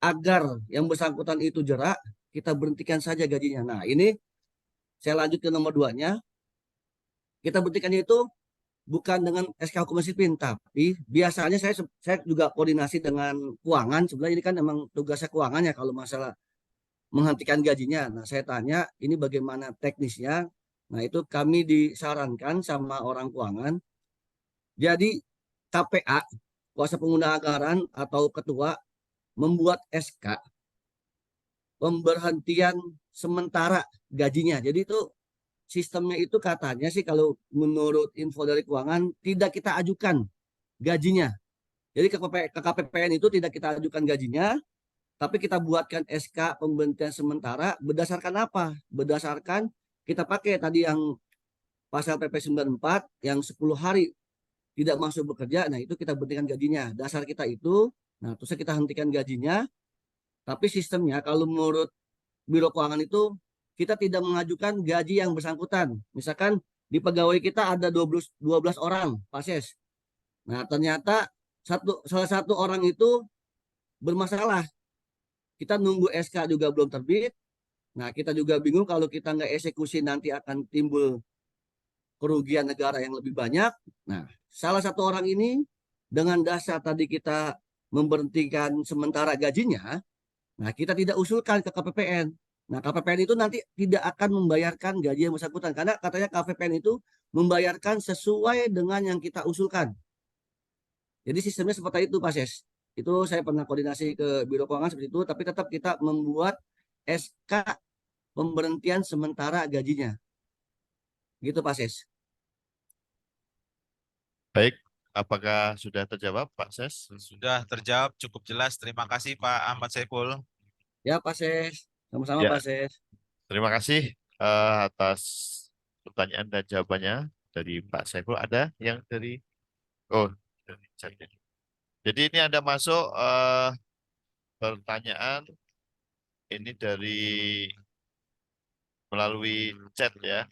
agar yang bersangkutan itu jerak, kita berhentikan saja gajinya. Nah, ini saya lanjut ke nomor 2-nya. Kita berhentikannya itu bukan dengan SK hukum disiplin, tapi biasanya saya juga koordinasi dengan keuangan. Sebenarnya ini kan memang tugasnya keuangan ya kalau masalah menghentikan gajinya. Nah, saya tanya ini bagaimana teknisnya. Nah, itu kami disarankan sama orang keuangan. Jadi KPA, kuasa pengguna anggaran atau ketua membuat SK pemberhentian sementara gajinya. Jadi itu sistemnya itu katanya sih kalau menurut info dari keuangan tidak kita ajukan gajinya. Jadi ke KPPN itu tidak kita ajukan gajinya, tapi kita buatkan SK pemberhentian sementara berdasarkan apa? Berdasarkan kita pakai tadi yang pasal PP 94 yang 10 hari tidak masuk bekerja, nah itu kita berhentikan gajinya. Dasar kita itu, nah terus kita hentikan gajinya. Tapi sistemnya kalau menurut Biro Keuangan itu kita tidak mengajukan gaji yang bersangkutan. Misalkan di pegawai kita ada 12 orang, Pak Ses. Nah, ternyata salah satu orang itu bermasalah. Kita nunggu SK juga belum terbit. Nah, kita juga bingung kalau kita nggak eksekusi nanti akan timbul kerugian negara yang lebih banyak. Nah, salah satu orang ini dengan dasar tadi kita memberhentikan sementara gajinya, nah kita tidak usulkan ke KPPN. Nah, KPPN itu nanti tidak akan membayarkan gaji yang bersangkutan karena katanya KPPN itu membayarkan sesuai dengan yang kita usulkan. Jadi sistemnya seperti itu, Pak Ses. Itu saya pernah koordinasi ke Biro Keuangan seperti itu, tapi tetap kita membuat SK pemberhentian sementara gajinya. Gitu, Pak Ses. Baik, Apakah sudah terjawab, Pak Ses? Sudah terjawab cukup jelas. Terima kasih Pak Ahmad Saiful. Ya, Pak Ses. Sama-sama, Ya, Pak Ses. terima kasih atas pertanyaan dan jawabannya dari Pak Saiful. Ada yang dari dari chat ya. Jadi ini ada masuk pertanyaan ini dari melalui chat ya.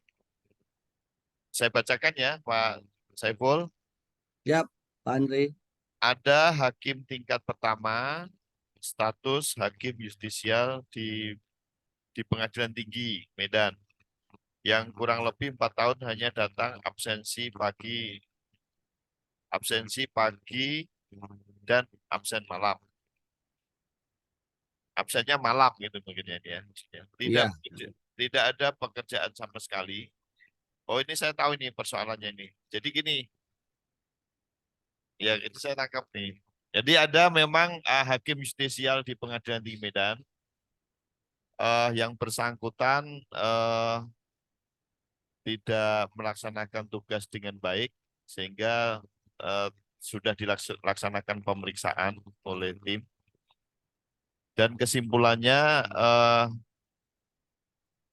Saya bacakan ya, Pak Saiful. Ya, Pak Andri. Ada hakim tingkat pertama, status hakim justisial di Pengadilan Tinggi Medan, yang kurang lebih 4 tahun hanya datang absensi pagi dan absen malam. Absennya malam gitu mungkin ya dia. Iya. Tidak ada pekerjaan sama sekali. Oh, ini saya tahu ini persoalannya ini. Jadi gini, ya itu saya tangkap nih. Jadi ada memang hakim justisial di Pengadilan Tinggi Medan yang bersangkutan tidak melaksanakan tugas dengan baik sehingga sudah dilaksanakan pemeriksaan oleh tim dan kesimpulannya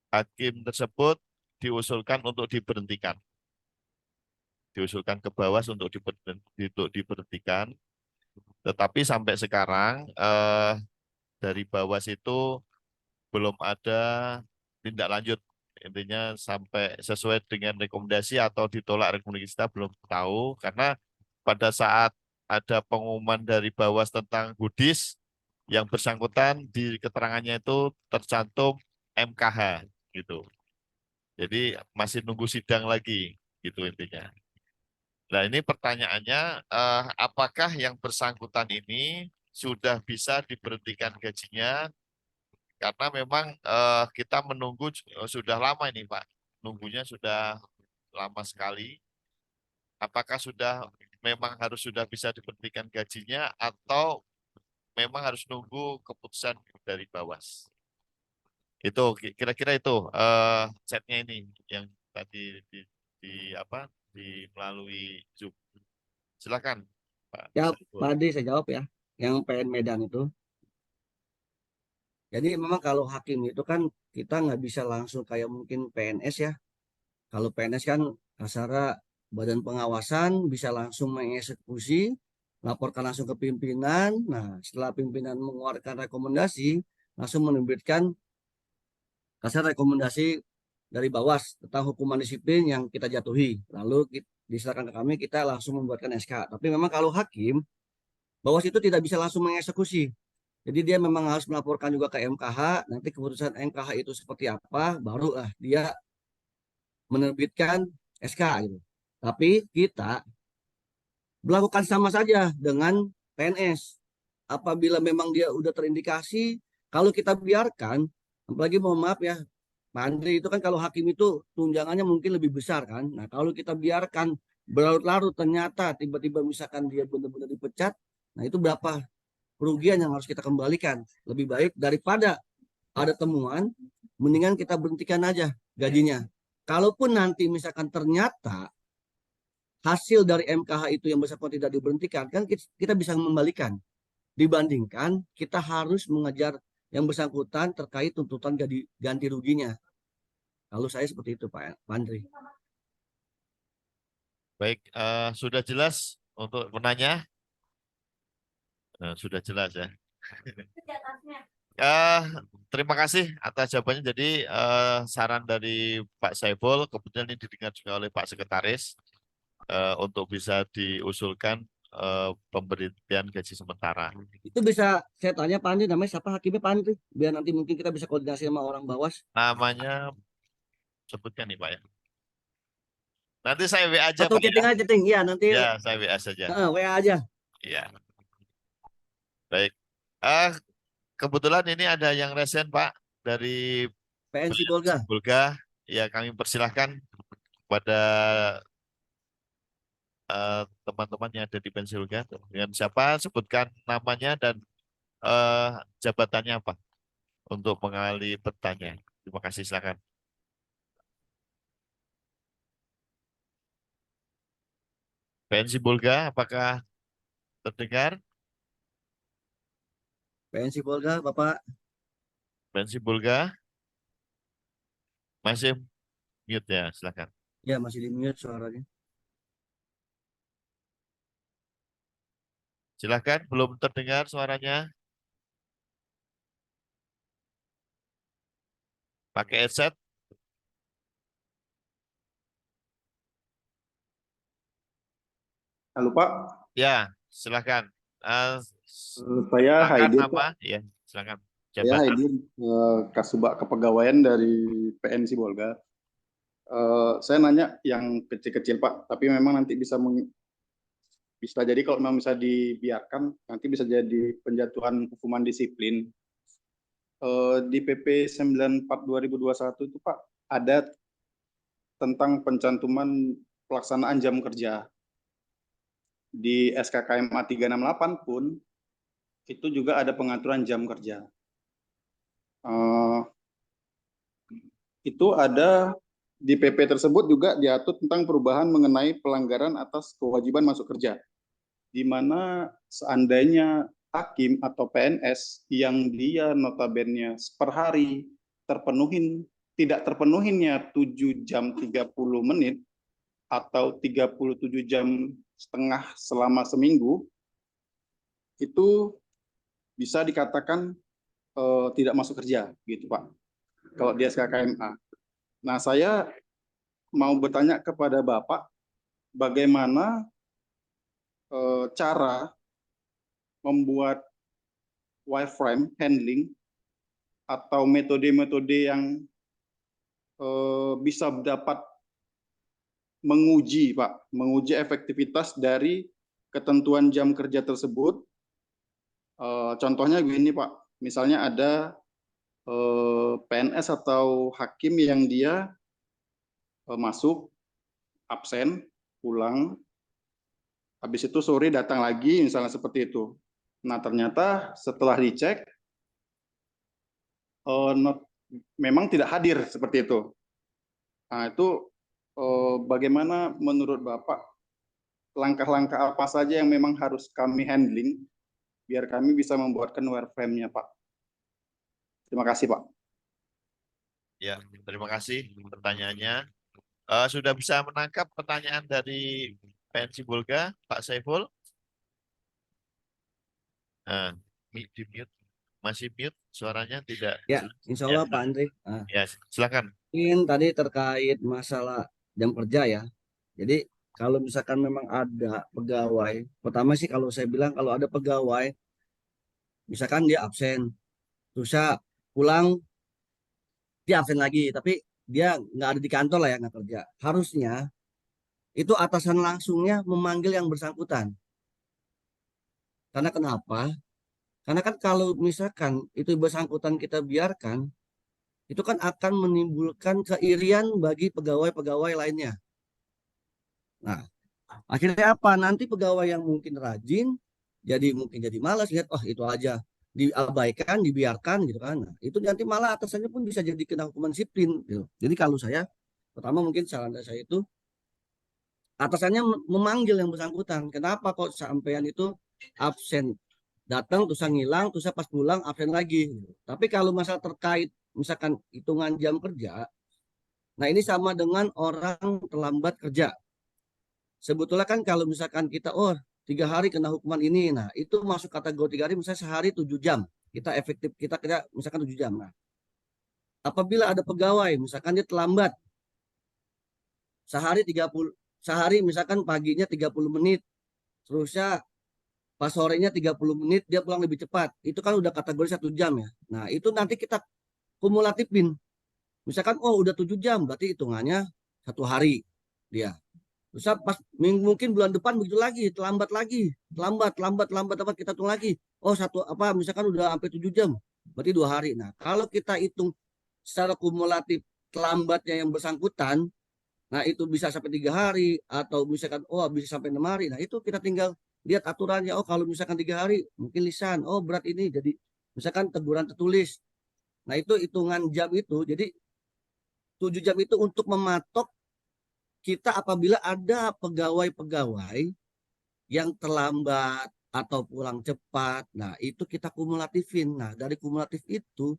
hakim tersebut diusulkan untuk diberhentikan. Diusulkan ke Bawas untuk diberhentikan. Tetapi sampai sekarang dari Bawas itu belum ada tindak lanjut. Intinya sampai sesuai dengan rekomendasi atau ditolak rekomendasi kita belum tahu. Karena pada saat ada pengumuman dari Bawas tentang Budis, yang bersangkutan di keterangannya itu tercantum MKH gitu. Jadi masih nunggu sidang lagi gitu intinya. Nah ini pertanyaannya, apakah yang bersangkutan ini sudah bisa diberhentikan gajinya? Karena memang kita menunggu sudah lama ini Pak, nunggunya sudah lama sekali. Apakah memang sudah bisa diberhentikan gajinya atau memang harus nunggu keputusan dari Bawas? Itu kira-kira itu chatnya ini yang tadi di melalui Zoom. Silakan Pak Ya, Saiful. Pak Andri saya jawab ya. Yang PN Medan itu. Jadi memang kalau hakim itu kan kita nggak bisa langsung kayak mungkin PNS ya. Kalau PNS kan kasarnya badan pengawasan bisa langsung mengeksekusi, laporkan langsung ke pimpinan. Nah, setelah pimpinan mengeluarkan rekomendasi, langsung menerbitkan kasar rekomendasi dari Bawas tentang hukuman disiplin yang kita jatuhi. Lalu diserahkan ke kami, kita langsung membuatkan SK. Tapi memang kalau hakim, Bawas itu tidak bisa langsung mengeksekusi. Jadi dia memang harus melaporkan juga ke MKH, nanti keputusan MKH itu seperti apa, barulah dia menerbitkan SK gitu. Tapi kita melakukan sama saja dengan PNS. Apabila memang dia udah terindikasi, kalau kita biarkan, apalagi mohon maaf ya, Pak Andri itu kan kalau hakim itu tunjangannya mungkin lebih besar kan. Nah kalau kita biarkan berlarut-larut ternyata tiba-tiba misalkan dia benar-benar dipecat, nah itu berapa kerugian yang harus kita kembalikan. Lebih baik daripada ada temuan, mendingan kita berhentikan aja gajinya. Kalaupun nanti misalkan ternyata hasil dari MKH itu yang bersangkutan tidak diberhentikan, kan kita bisa membalikan. Dibandingkan kita harus mengejar yang bersangkutan terkait tuntutan ganti ruginya. Kalau saya seperti itu Pak Andri. Baik, sudah jelas untuk penanya? Sudah jelas ya. Terima kasih atas jawabannya. Jadi saran dari Pak Saiful kemudian ini didengar juga oleh Pak Sekretaris untuk bisa diusulkan pemberhentian gaji sementara. Itu bisa saya tanya Pak Andri, namanya siapa hakimnya Pak Andri? Biar nanti mungkin kita bisa koordinasi sama orang Bawas. Namanya sebutkan nih Pak ya. Nanti saya WA aja Atau Pak ya. chatting aja, chatting. Iya, nanti Ya, saya WA saja. WA aja. Iya. Baik. Kebetulan ini ada yang resen Pak dari PNC Polga. Bulga. Ya, kami persilahkan kepada teman-teman yang ada di Pensilga dengan siapa sebutkan namanya dan jabatannya apa untuk mengalih pertanyaan. Terima kasih, silakan. PNC Bolga, apakah terdengar? PNC Polga, Bapak. PNC Bolga masih mute ya, silakan. Ya, masih di mute suaranya. Silakan, belum terdengar suaranya. Pakai headset. Halo Pak, Ya, silakan. saya Silakan Haidin nama, Pak. ya, silakan. Saya Jabatan. Haidin, Kasubag Kepegawaian dari PNC Bolga. Saya nanya yang kecil-kecil Pak, tapi memang nanti bisa jadi kalau memang bisa dibiarkan, nanti bisa jadi penjatuhan hukuman disiplin. Di PP 94 2021 itu Pak, ada tentang pencantuman pelaksanaan jam kerja. Di SKKMA 368 pun itu juga ada pengaturan jam kerja. Itu ada di PP tersebut juga diatur tentang perubahan mengenai pelanggaran atas kewajiban masuk kerja, di mana seandainya hakim atau PNS yang dia notabene per hari tidak terpenuhinya 7 jam 30 menit atau 37 jam setengah selama seminggu, itu bisa dikatakan tidak masuk kerja, gitu Pak, kalau di SKKMA. Nah, saya mau bertanya kepada Bapak, bagaimana cara membuat wireframe handling atau metode-metode yang bisa dapat menguji, Pak, menguji efektivitas dari ketentuan jam kerja tersebut. Contohnya gini, Pak, misalnya ada PNS atau hakim yang dia masuk, absen, pulang, habis itu sore datang lagi, misalnya seperti itu. Nah, ternyata setelah dicek, memang tidak hadir seperti itu. Nah, itu bagaimana menurut Bapak, langkah-langkah apa saja yang memang harus kami handling, biar kami bisa membuatkan wireframe-nya, Pak. Terima kasih, Pak. Ya, terima kasih pertanyaannya. Sudah bisa menangkap pertanyaan dari PNC Bolga, Pak Saiful? Di mute, masih mute suaranya tidak? Ya, insya Allah Pak Andri. Ya, silakan. Mungkin tadi terkait masalah jam kerja ya. Jadi kalau misalkan memang ada pegawai, pertama sih kalau saya bilang kalau ada pegawai, misalkan dia absen, terus pulang, dia absen lagi, tapi dia nggak ada di kantor lah ya, nggak kerja. Harusnya itu atasan langsungnya memanggil yang bersangkutan. Karena kenapa? Karena kan kalau misalkan itu bersangkutan kita biarkan, itu kan akan menimbulkan keirian bagi pegawai-pegawai lainnya. Nah, akhirnya apa? Nanti pegawai yang mungkin rajin, mungkin jadi malas lihat, oh itu aja, diabaikan, dibiarkan gitu kan. Nah, itu nanti malah atasannya pun bisa jadi kena hukuman disiplin. Gitu. Jadi kalau saya, pertama mungkin saran dari saya itu, atasannya memanggil yang bersangkutan. Kenapa kok sampean itu absen? Datang, terus ngilang, terus pas pulang absen lagi. Gitu. Tapi kalau masalah terkait, misalkan hitungan jam kerja, nah ini sama dengan orang terlambat kerja. Sebetulnya kan kalau misalkan kita 3 hari kena hukuman ini, nah itu masuk kategori 3 hari, misalnya sehari 7 jam kita efektif kita kerja misalkan 7 jam. Nah, apabila ada pegawai misalkan dia terlambat sehari misalkan paginya 30 menit, terusnya pas sorenya 30 menit dia pulang lebih cepat, itu kan udah kategori 1 jam ya. Nah itu nanti kita kumulatifin, misalkan udah 7 jam berarti hitungannya 1 hari dia. Terus pas mungkin bulan depan begitu lagi, lambat kita hitung lagi. Misalkan udah sampai 7 jam, berarti 2 hari. Nah, kalau kita hitung secara kumulatif terlambatnya yang bersangkutan, nah itu bisa sampai 3 hari atau misalkan bisa sampai 6 hari. Nah, itu kita tinggal lihat aturannya. Kalau misalkan 3 hari mungkin lisan, berat ini jadi misalkan teguran tertulis. Nah, itu hitungan jam itu. Jadi 7 jam itu untuk mematok kita apabila ada pegawai-pegawai yang terlambat atau pulang cepat. Nah, itu kita kumulatifin. Nah, dari kumulatif itu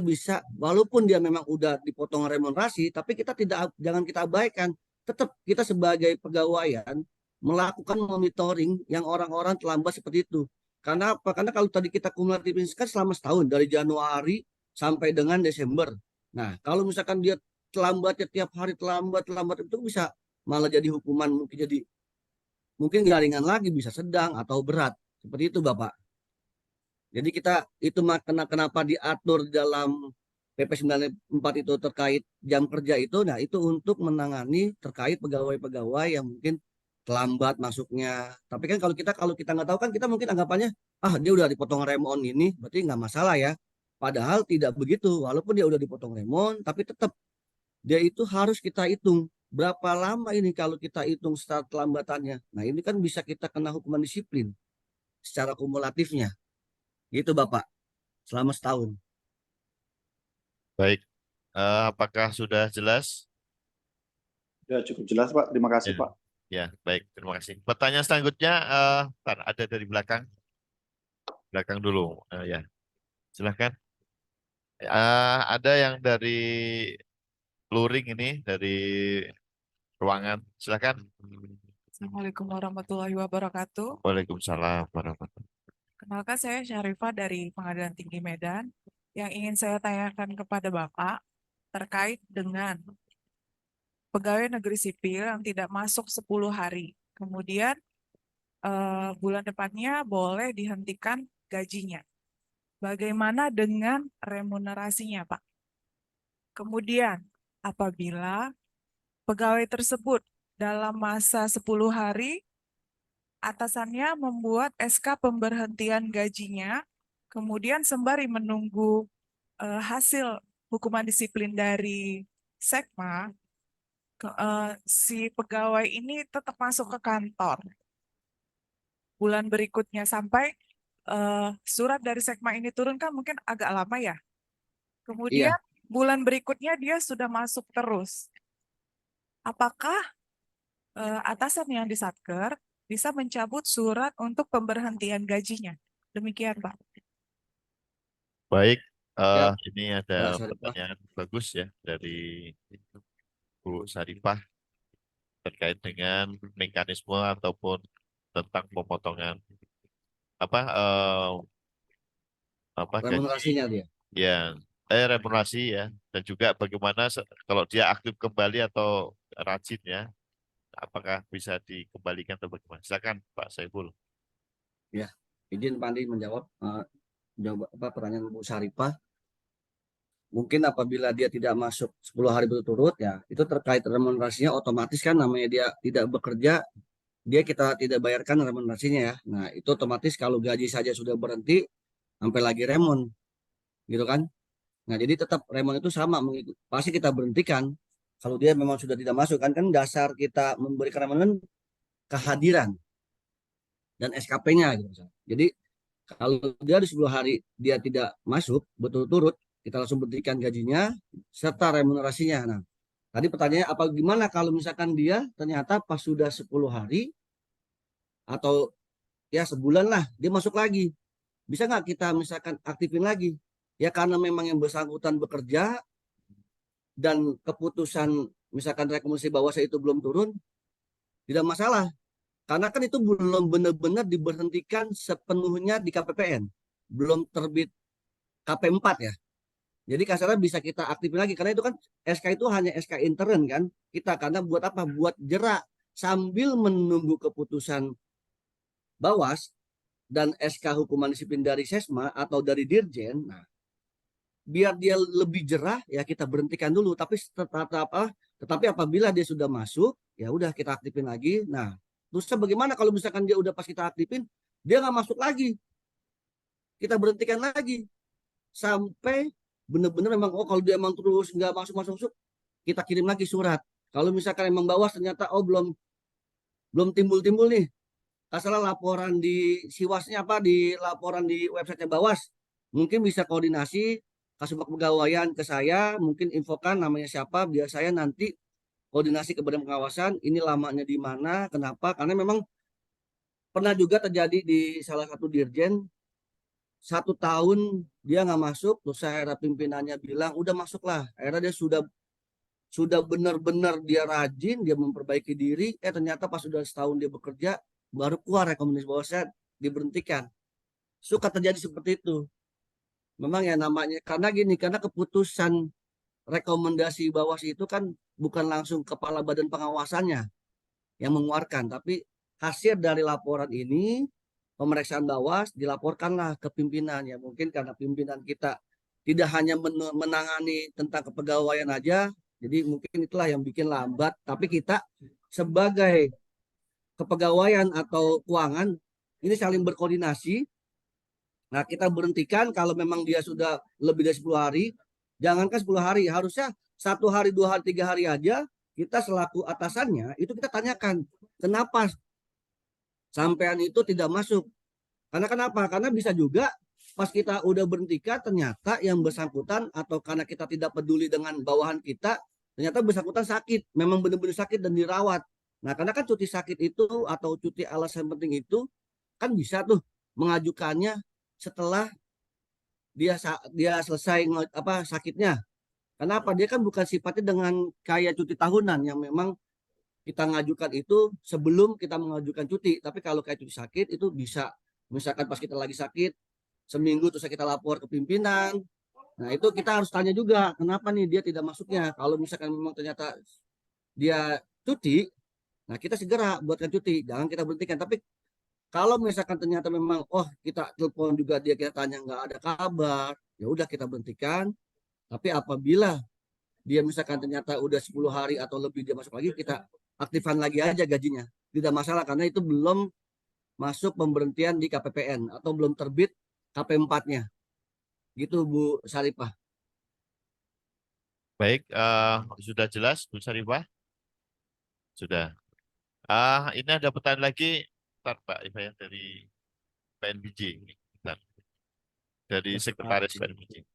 bisa walaupun dia memang udah dipotong remunerasi, tapi kita jangan kita abaikan. Tetap kita sebagai pegawaian melakukan monitoring yang orang-orang terlambat seperti itu. Karena apa? Karena kalau tadi kita kumulatifin kan selama setahun dari Januari sampai dengan Desember. Nah, kalau misalkan dia terlambat ya tiap hari terlambat itu bisa malah jadi hukuman mungkin nggak ringan lagi, bisa sedang atau berat. Seperti itu, Bapak. Jadi kita itu kenapa diatur dalam PP 94 itu terkait jam kerja itu, nah itu untuk menangani terkait pegawai-pegawai yang mungkin terlambat masuknya. Tapi kan kalau kita nggak tahu kan kita mungkin anggapannya, dia udah dipotong remon ini, berarti nggak masalah ya. Padahal tidak begitu, walaupun dia udah dipotong remon, tapi tetap dia itu harus kita hitung. Berapa lama ini kalau kita hitung secara kelambatannya. Nah ini kan bisa kita kena hukuman disiplin secara kumulatifnya. Gitu Bapak, selama setahun. Baik, apakah sudah jelas? Ya, cukup jelas, Pak. Terima kasih, Ya. Pak. Ya, baik, terima kasih. Pertanyaan selanjutnya, ada dari belakang. Belakang dulu, ya. Silahkan. Ada yang dari luring ini, dari ruangan. Silahkan. Assalamualaikum warahmatullahi wabarakatuh. Waalaikumsalam warahmatullahi. Kenalkan saya Syarifah dari Pengadilan Tinggi Medan. Yang ingin saya tanyakan kepada Bapak terkait dengan pegawai negeri sipil yang tidak masuk 10 hari. Kemudian bulan depannya boleh dihentikan gajinya. Bagaimana dengan remunerasinya, Pak? Kemudian apabila pegawai tersebut dalam masa 10 hari atasannya membuat SK pemberhentian gajinya, kemudian sembari menunggu hasil hukuman disiplin dari Sekma, si pegawai ini tetap masuk ke kantor. Bulan berikutnya sampai surat dari Sekma ini turun kan mungkin agak lama ya. Kemudian bulan berikutnya dia sudah masuk terus. Apakah atasan yang di Satker bisa mencabut surat untuk pemberhentian gajinya? Demikian, Pak. Baik, Ya, ini ada Pak Syarifah. pertanyaan bagus ya dari Bu Syarifah terkait dengan mekanisme ataupun tentang pemotongan gaji Remunerasinya dia. ya, remunerasi ya, dan juga bagaimana kalau dia aktif kembali atau rajin ya, apakah bisa dikembalikan atau bagaimana? Silakan Pak Saiful. Ya, izin Pak Andi menjawab pertanyaan Bu Syarifah. Mungkin apabila dia tidak masuk 10 hari berturut ya, itu terkait remunerasinya otomatis kan namanya dia tidak bekerja, kita tidak bayarkan remunerasinya ya. Nah, itu otomatis kalau gaji saja sudah berhenti sampai lagi remon. Gitu kan? Nah, jadi tetap remon itu sama, pasti kita berhentikan kalau dia memang sudah tidak masuk kan dasar kita memberikan remon kan kehadiran dan SKP-nya gitu. Jadi kalau dia di 10 hari dia tidak masuk berturut-turut, kita langsung berikan gajinya serta remunerasinya. Nah, tadi pertanyaannya gimana kalau misalkan dia ternyata pas sudah 10 hari atau ya sebulan lah dia masuk lagi. Bisa nggak kita misalkan aktifin lagi? Ya karena memang yang bersangkutan bekerja dan keputusan misalkan rekomendasi bawaslu itu belum turun, tidak masalah. Karena kan itu belum benar-benar diberhentikan sepenuhnya di KPPN. Belum terbit KP4 ya. Jadi kasarnya bisa kita aktifin lagi. Karena itu kan SK itu hanya SK intern kan. Kita karena buat apa? Buat jerak sambil menunggu keputusan Bawas dan SK hukuman disiplin dari Sesma atau dari Dirjen. Nah, biar dia lebih jerah ya kita berhentikan dulu. Tetapi apabila dia sudah masuk, ya udah kita aktifin lagi. Nah, terus bagaimana kalau misalkan dia udah pas kita aktifin, dia nggak masuk lagi. Kita berhentikan lagi. Sampai benar-benar memang, kalau dia emang terus nggak masuk, kita kirim lagi surat. Kalau misalkan emang Bawas ternyata, belum timbul-timbul nih. Salah laporan di Siwasnya di laporan di websitenya Bawas. Mungkin bisa koordinasi, Kasubag Pegawaian ke saya, mungkin infokan namanya siapa, biar saya nanti koordinasi ke Badan Pengawasan, ini lamanya di mana, kenapa, karena memang pernah juga terjadi di salah satu dirjen 1 tahun dia nggak masuk, terus akhirnya pimpinannya bilang udah masuklah. Akhirnya dia sudah benar-benar dia rajin, dia memperbaiki diri. Ternyata pas sudah setahun dia bekerja, baru keluar rekomendasi bahwa saya diberhentikan. Suka terjadi seperti itu. Memang ya namanya karena gini, karena keputusan rekomendasi Bawaslu itu kan bukan langsung kepala badan pengawasannya yang mengeluarkan, tapi hasil dari laporan ini pemeriksaan Bawas dilaporkanlah ke pimpinan. Ya mungkin karena pimpinan kita tidak hanya menangani tentang kepegawaian aja, jadi mungkin itulah yang bikin lambat. Tapi kita sebagai kepegawaian atau keuangan ini saling berkoordinasi. Nah, kita berhentikan kalau memang dia sudah lebih dari 10 hari. Jangankan 10 hari, harusnya 1 hari, 2 hari, 3 hari aja kita selaku atasannya itu kita tanyakan kenapa sampean itu tidak masuk. Karena kenapa? Karena bisa juga pas kita udah berhentikan ternyata yang bersangkutan atau karena kita tidak peduli dengan bawahan kita, ternyata bersangkutan sakit, memang benar-benar sakit dan dirawat. Nah, karena kan cuti sakit itu atau cuti alasan penting itu kan bisa tuh mengajukannya setelah dia selesai sakitnya. Kenapa? Dia kan bukan sifatnya dengan kayak cuti tahunan yang memang kita ngajukan itu sebelum kita mengajukan cuti. Tapi kalau kayak cuti sakit itu bisa, misalkan pas kita lagi sakit seminggu terus kita lapor ke pimpinan. Nah itu kita harus tanya juga kenapa nih dia tidak masuknya. Kalau misalkan memang ternyata dia cuti, nah kita segera buatkan cuti, jangan kita berhentikan. Tapi kalau misalkan ternyata memang kita telepon juga dia, kita tanya nggak ada kabar, ya udah kita berhentikan. Tapi apabila dia misalkan ternyata udah 10 hari atau lebih dia masuk lagi, kita aktifkan lagi aja gajinya. Tidak masalah karena itu belum masuk pemberhentian di KPPN atau belum terbit KP4-nya. Gitu Bu Sarifah. Baik, sudah jelas Bu Sarifah? Sudah. Ini ada pertanyaan lagi. Bentar, Pak Iva ya, dari PNBJ. Bentar. Dari Sekretaris PNBJ.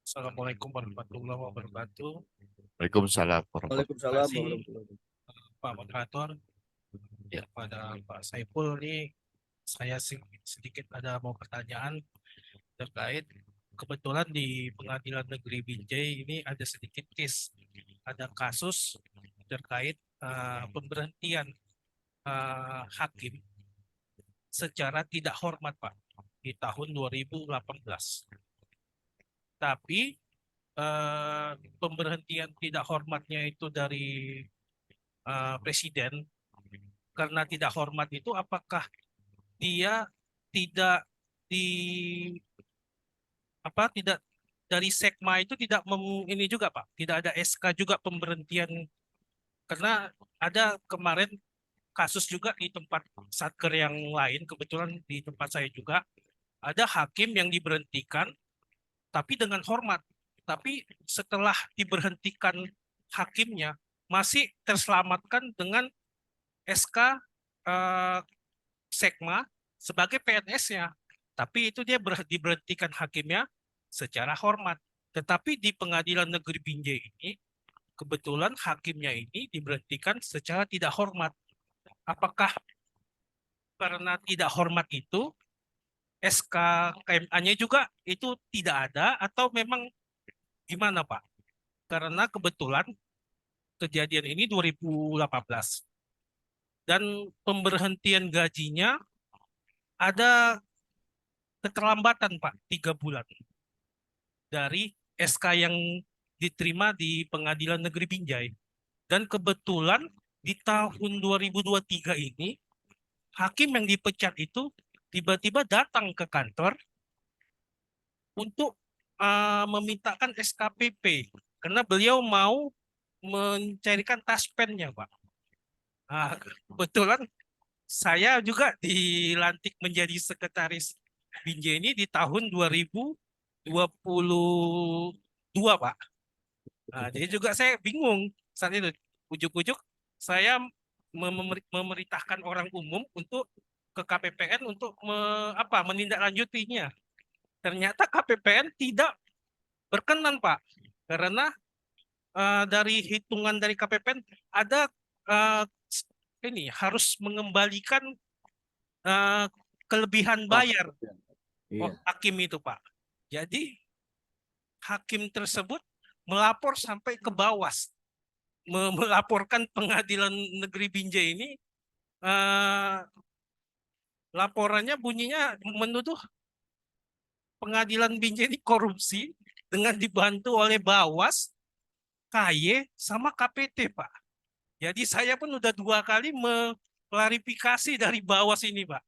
Assalamualaikum warahmatullahi wabarakatuh. Waalaikumsalam. Waalaikumsalam. Terima kasih, Pak Moderator. Ya, pada Pak Saiful ini saya sedikit ada mau pertanyaan terkait kebetulan di Pengadilan Negeri Binjai ini ada sedikit case, ada kasus terkait pemberhentian hakim secara tidak hormat Pak di tahun 2018. Tapi pemberhentian tidak hormatnya itu dari presiden karena tidak hormat itu apakah dia tidak tidak dari Sekma itu tidak ini juga Pak, tidak ada SK juga pemberhentian karena ada kemarin kasus juga di tempat satker yang lain, kebetulan di tempat saya juga ada hakim yang diberhentikan tapi dengan hormat. Tapi setelah diberhentikan hakimnya masih terselamatkan dengan SK Sekma sebagai PNS-nya. Tapi itu dia diberhentikan hakimnya secara hormat. Tetapi di Pengadilan Negeri Binjai ini kebetulan hakimnya ini diberhentikan secara tidak hormat. Apakah karena tidak hormat itu SK KMA-nya juga itu tidak ada atau memang gimana Pak? Karena kebetulan kejadian ini 2018 dan pemberhentian gajinya ada keterlambatan Pak 3 bulan dari SK yang diterima di Pengadilan Negeri Binjai. Dan kebetulan di tahun 2023 ini hakim yang dipecat itu tiba-tiba datang ke kantor untuk memintakan SKPP karena beliau mau mencarikan taspennya Pak. Kebetulan saya juga dilantik menjadi sekretaris Binjai ini di tahun 2022 Pak. Jadi juga saya bingung saat itu. Ujuk-ujuk saya memerintahkan orang umum untuk ke KPPN untuk menindaklanjutinya. Ternyata KPPN tidak berkenan Pak, karena dari hitungan dari KPPN ada ini harus mengembalikan kelebihan bayar Iya. hakim itu, Pak. Jadi hakim tersebut melapor sampai ke Bawas, melaporkan Pengadilan Negeri Binjai ini. Laporannya bunyinya menuduh Pengadilan Binjai ini korupsi dengan dibantu oleh Bawas, KY, sama KPT, Pak. Jadi saya pun udah 2 kali mengklarifikasi dari Bawas ini, Pak.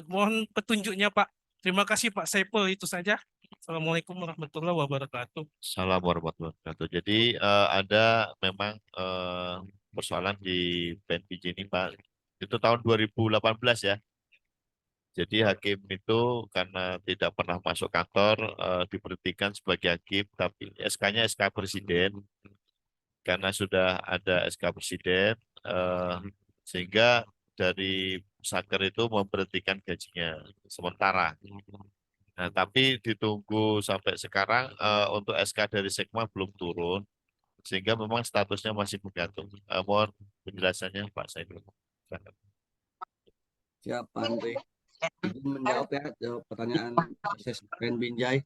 Mohon petunjuknya, Pak. Terima kasih, Pak Saiful. Itu saja. Assalamualaikum warahmatullahi wabarakatuh. Assalamualaikum warahmatullahi wabarakatuh. Jadi ada memang persoalan di PNBJ ini, Pak. Itu tahun 2018 ya. Jadi hakim itu karena tidak pernah masuk kantor diberhentikan sebagai hakim, tapi SK-nya SK Presiden. Karena sudah ada SK Presiden, sehingga dari Saker itu memberhentikan gajinya sementara. Nah, tapi ditunggu sampai sekarang untuk SK dari Sekma belum turun, sehingga memang statusnya masih bergantung. Mohon penjelasannya Pak Saiful. Siap, Pak Andri. Izin menjawab ya, jawab pertanyaan proses PN Binjai.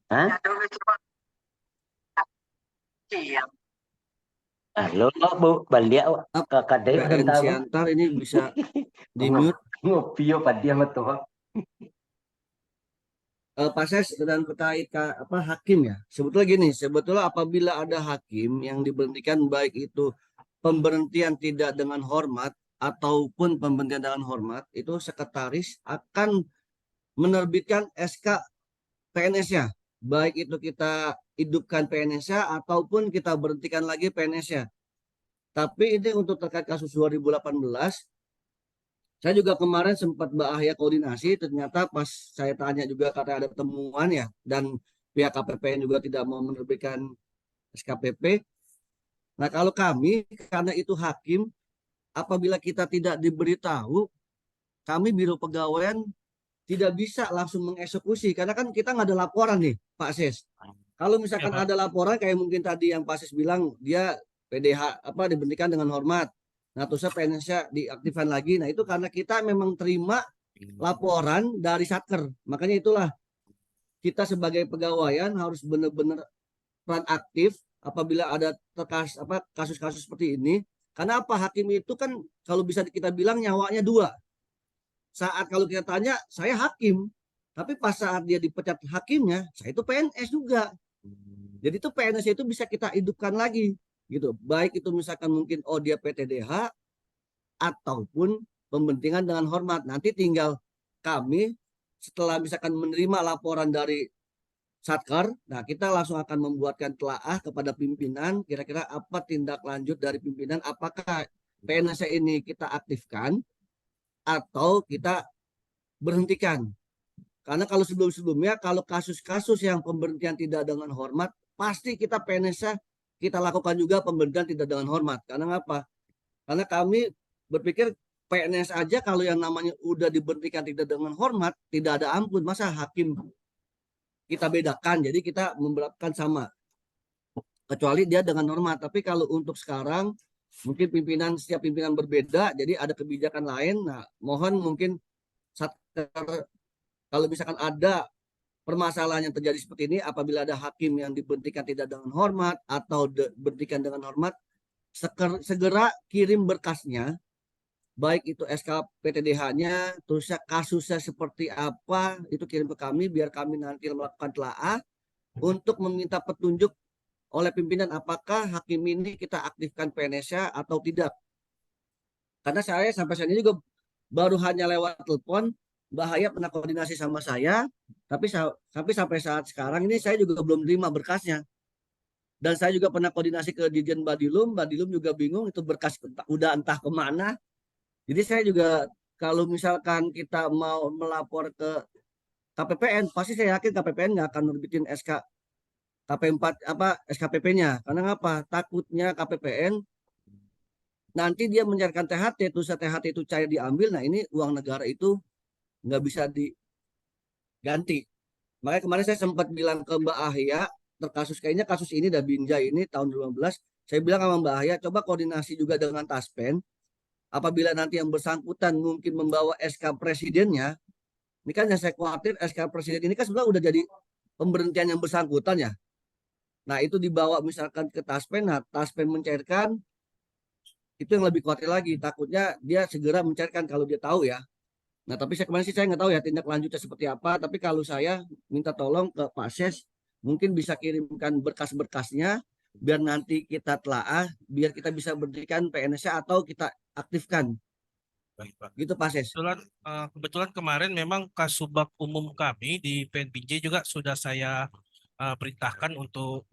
Halo Bu, balik ke kadai PN Siantar ini bisa di mute. ngopi pada dia betul. Pak Ses dan terkait hakim ya. Sebetulnya gini, sebetulnya apabila ada hakim yang diberhentikan baik itu pemberhentian tidak dengan hormat ataupun pemberhentian dengan hormat, itu sekretaris akan menerbitkan SK PNS-nya. Baik itu kita hidupkan PNS-nya ataupun kita berhentikan lagi PNS-nya. Tapi ini untuk terkait kasus 2018, saya juga kemarin sempat bahaya koordinasi, ternyata pas saya tanya juga katanya ada temuan ya, dan pihak KPPN juga tidak mau menerbitkan SKPP. Nah kalau kami, karena itu hakim, apabila kita tidak diberitahu, kami Biro Pegawaian tidak bisa langsung mengeksekusi, karena kan kita nggak ada laporan nih Pak Ses. Kalau misalkan ada laporan kayak mungkin tadi yang Pak Ses bilang, dia PDH diberhentikan dengan hormat. Nah, terusnya PNS-nya diaktifkan lagi. Nah, itu karena kita memang terima laporan dari Satker. Makanya itulah kita sebagai pegawaian harus benar-benar peran aktif apabila ada kasus-kasus seperti ini. Karena apa? Hakim itu kan kalau bisa kita bilang nyawanya 2. Saat kalau kita tanya, saya hakim. Tapi pas saat dia dipecat hakimnya, saya itu PNS juga. Jadi itu PNS itu bisa kita hidupkan lagi. Gitu. Baik itu misalkan mungkin dia PTDH ataupun pemberhentian dengan hormat. Nanti tinggal kami setelah misalkan menerima laporan dari Satker, nah kita langsung akan membuatkan telaah kepada pimpinan kira-kira apa tindak lanjut dari pimpinan, apakah PNS ini kita aktifkan atau kita berhentikan. Karena kalau sebelum-sebelumnya kalau kasus-kasus yang pemberhentian tidak dengan hormat, pasti kita PNS kita lakukan juga pemberhentian tidak dengan hormat. Karena apa? Karena kami berpikir PNS aja kalau yang namanya udah diberhentikan tidak dengan hormat, tidak ada ampun. Masa hakim kita bedakan, jadi kita memperlakukan sama. Kecuali dia dengan hormat. Tapi kalau untuk sekarang, mungkin setiap pimpinan berbeda, jadi ada kebijakan lain. Nah, mohon mungkin kalau misalkan ada permasalahan yang terjadi seperti ini, apabila ada hakim yang diberhentikan tidak dengan hormat atau diberhentikan dengan hormat, segera kirim berkasnya, baik itu SK PTDH-nya, terusnya kasusnya seperti apa, itu kirim ke kami, biar kami nanti melakukan telaah untuk meminta petunjuk oleh pimpinan apakah hakim ini kita aktifkan PNS-nya atau tidak. Karena saya sampai saat ini juga baru hanya lewat telepon, Bahaya pernah koordinasi sama saya, tapi sampai saat sekarang ini saya juga belum terima berkasnya. Dan saya juga pernah koordinasi ke Dirjen Badilum juga bingung itu berkas udah entah kemana. Jadi saya juga kalau misalkan kita mau melapor ke KPPN, pasti saya yakin KPPN nggak akan nerbitin SK KP4 SKPP-nya. Karena apa? Takutnya KPPN nanti dia mencarikan THT, terus THT itu cair diambil, nah ini uang negara itu nggak bisa diganti. Makanya kemarin saya sempat bilang ke Mbak Ahya, kayaknya kasus ini udah Binjai ini tahun 2015, saya bilang sama Mbak Ahya, coba koordinasi juga dengan Taspen, apabila nanti yang bersangkutan mungkin membawa SK presidennya, ini kan yang saya khawatir SK presiden ini kan sebenarnya udah jadi pemberhentian yang bersangkutan ya. Nah itu dibawa misalkan ke Taspen, nah Taspen mencairkan, itu yang lebih khawatir lagi. Takutnya dia segera mencairkan kalau dia tahu ya. Nah tapi saya kemarin sih saya nggak tahu ya tindak lanjutnya seperti apa. Tapi kalau saya minta tolong ke Pak Ses, mungkin bisa kirimkan berkas-berkasnya, biar nanti kita telaah, biar kita bisa berikan PNS-nya atau kita aktifkan. Baik, Pak. Gitu Pak Ses. Kebetulan kemarin memang Kasubag Umum kami di PNPJ juga sudah saya perintahkan untuk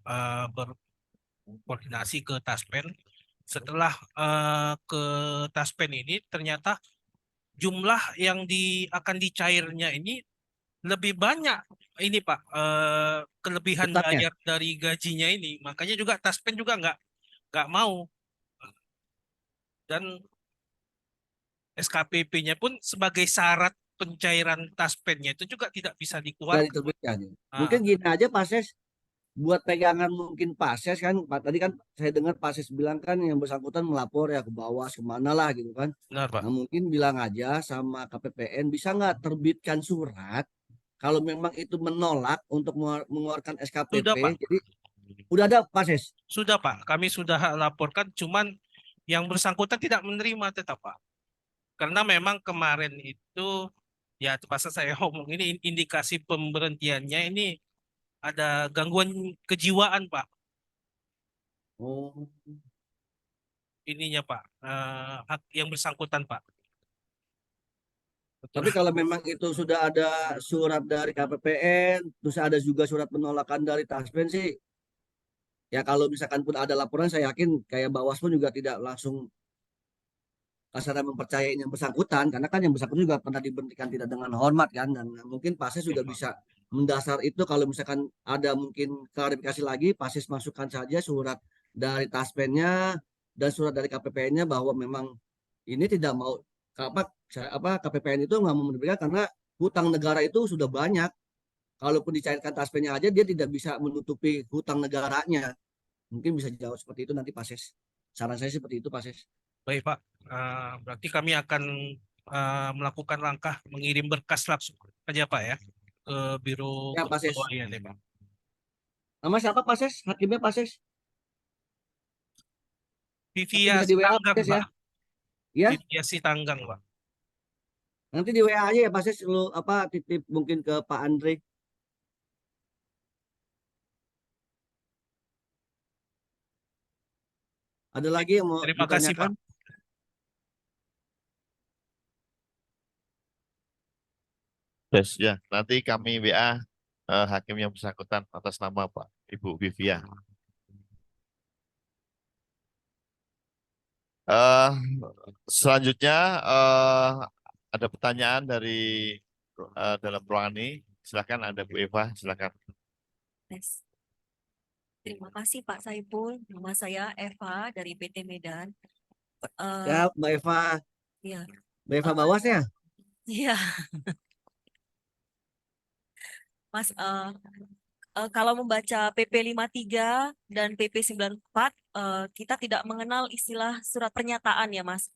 berkoordinasi ke Taspen. Setelah ke Taspen ini ternyata jumlah yang akan dicairnya ini lebih banyak ini Pak, kelebihan Utangnya. bayar dari gajinya ini. Makanya juga Taspen juga nggak mau, dan SKPP-nya pun sebagai syarat pencairan Taspennya itu juga tidak bisa Nggak dikeluarkan. diterbitkan. Ah, Mungkin gini aja Pak Ses, buat pegangan mungkin Pak Ses kan, tadi kan saya dengar Pak Ses bilang kan yang bersangkutan melapor ya ke bawah kemana lah gitu kan. benar Pak. Nah mungkin bilang aja sama KPPN bisa nggak terbitkan surat kalau memang itu menolak untuk mengeluarkan SKPP. Sudah Pak. Jadi udah ada Pak Ses. Sudah Pak, kami sudah laporkan, cuman yang bersangkutan tidak menerima tetap Pak. Karena memang kemarin itu, ya pas saya ngomong ini indikasi pemberhentiannya ini ada gangguan kejiwaan Pak. Oh. Ininya Pak, yang bersangkutan Pak. Tapi kalau memang itu sudah ada surat dari KPPN, terus ada juga surat penolakan dari Taspen sih, ya kalau misalkan pun ada laporan, saya yakin kayak Bawaslu juga tidak langsung kasarnya mempercayai yang bersangkutan, karena kan yang bersangkutan juga pernah diberhentikan tidak dengan hormat kan, dan mungkin Pases juga bisa mendasar itu. Kalau misalkan ada mungkin klarifikasi lagi, Pases masukkan saja surat dari Taspennya dan surat dari KPPN-nya bahwa memang ini tidak mau KPPN itu nggak mau menerbitkan karena hutang negara itu sudah banyak. Kalaupun dicairkan Taspennya aja dia tidak bisa menutupi hutang negaranya. Mungkin bisa jawab seperti itu nanti Pases. Saran saya seperti itu Pases. Baik Pak, berarti kami akan melakukan langkah mengirim berkas langsung aja Pak ya ke Biro Ya Pases. Kepegawaian ya Pak. Nama siapa Pases? Hakimnya Pases? Vivia Bisa di WA Sitanggang Pases ya. Pak. Ya, Vivia Sitanggang Pak. nanti di WA aja ya Pases, lu titip mungkin ke Pak Andre. Ada lagi yang mau Terima kasih Pak. ditanyakan? Yes, ya, nanti kami WA hakim yang bersangkutan atas nama Pak Ibu Vivia. Selanjutnya ada pertanyaan dari dalam ruangan ini. Silakan, ada Bu Eva, silakan. Terima kasih Pak Saiful. Nama saya Eva dari PT Medan. Ya, Mbak Eva. Iya. Mbak Eva Bawas ya? Iya. Mas, kalau membaca PP 53 dan PP 94, kita tidak mengenal istilah surat pernyataan ya Mas.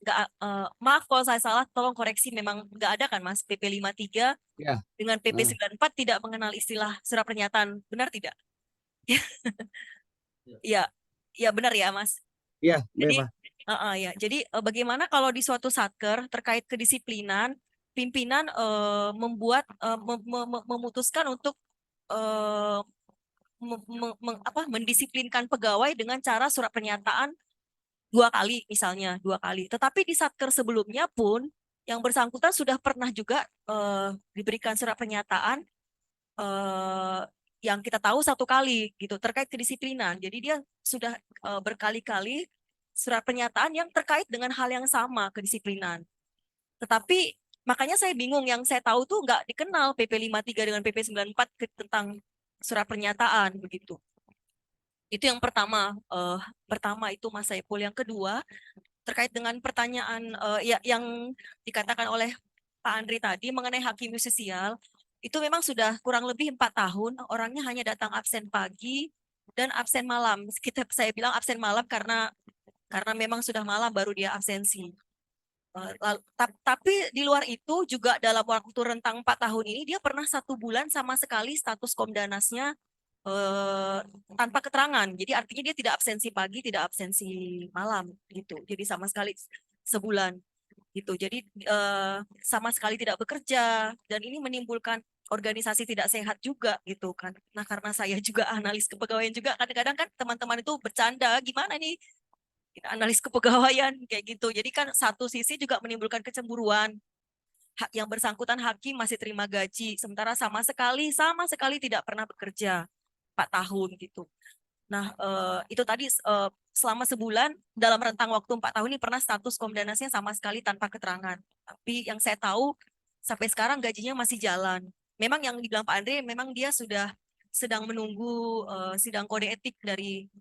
Maaf kalau saya salah, tolong koreksi, memang nggak ada kan Mas, PP 53 Ya. dengan PP 94 tidak mengenal istilah surat pernyataan, benar tidak? Iya, ya benar ya Mas. Iya, Mbak Jadi, Eva. ya. Jadi bagaimana kalau di suatu satker terkait kedisiplinan, pimpinan memutuskan untuk mendisiplinkan pegawai dengan cara surat pernyataan 2 kali misalnya, 2 kali. Tetapi di satker sebelumnya pun yang bersangkutan sudah pernah juga diberikan surat pernyataan yang kita tahu 1 kali gitu terkait kedisiplinan. Jadi dia sudah berkali-kali surat pernyataan yang terkait dengan hal yang sama, kedisiplinan. Tetapi makanya saya bingung, yang saya tahu tuh nggak dikenal PP 53 dengan PP 94 tentang surat pernyataan begitu. Itu yang pertama. Pertama itu Mas Saiful. Yang kedua terkait dengan pertanyaan yang dikatakan oleh Pak Andri tadi mengenai hakim justisial, itu memang sudah kurang lebih 4 tahun orangnya hanya datang absen pagi dan absen malam. Saya bilang absen malam karena memang sudah malam baru dia absensi. Tapi di luar itu juga dalam waktu rentang 4 tahun ini dia pernah 1 bulan sama sekali status Komdanasnya tanpa keterangan. Jadi artinya dia tidak absensi pagi, tidak absensi malam gitu. Jadi sama sekali sebulan gitu. Jadi sama sekali tidak bekerja dan ini menimbulkan organisasi tidak sehat juga gitu kan. Nah, karena saya juga analis kepegawaian juga, kadang-kadang kan teman-teman itu bercanda, gimana nih kita analis kepegawaian kayak gitu. Jadi kan satu sisi juga menimbulkan kecemburuan. Hak yang bersangkutan hakim masih terima gaji, sementara sama sekali tidak pernah bekerja 4 tahun gitu. Nah, itu tadi selama sebulan dalam rentang waktu 4 tahun ini pernah status Komdanasnya sama sekali tanpa keterangan. Tapi yang saya tahu sampai sekarang gajinya masih jalan. Memang yang dibilang Pak Andre, memang dia sudah sedang menunggu sidang kode etik dari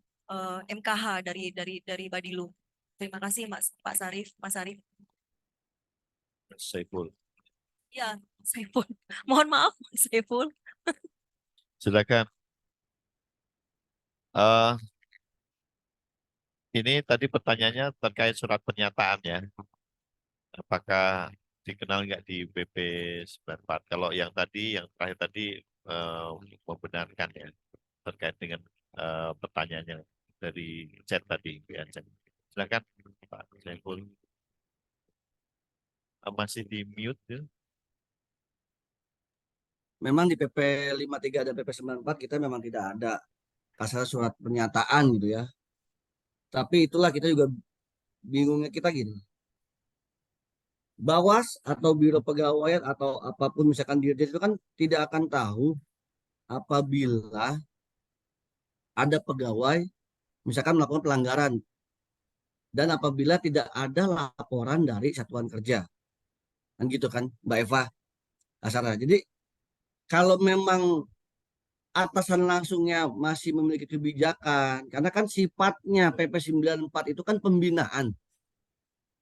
MKH dari Badilu. Terima kasih Pak Sarif, Mas Sarif. Saiful. Ya, Saiful. Mohon maaf, Mas Saiful. Silakan. Eh, ini tadi pertanyaannya terkait surat pernyataan ya. Apakah dikenal nggak di PP 94? Kalau yang terakhir tadi membenarkan ya terkait dengan pertanyaannya dari chat tadi. Silakan Pak Saiful. Masih di mute ya? Memang di PP 53 dan PP 94 kita memang tidak ada kasar surat pernyataan gitu ya. Tapi itulah kita juga bingungnya kita gini. Bawas atau Biro Pegawaian atau apapun misalkan Dirjen itu kan tidak akan tahu apabila ada pegawai misalkan melakukan pelanggaran dan apabila tidak ada laporan dari satuan kerja. Kan gitu kan Mbak Eva kasarnya. Jadi kalau memang atasan langsungnya masih memiliki kebijakan, karena kan sifatnya PP 94 itu kan pembinaan.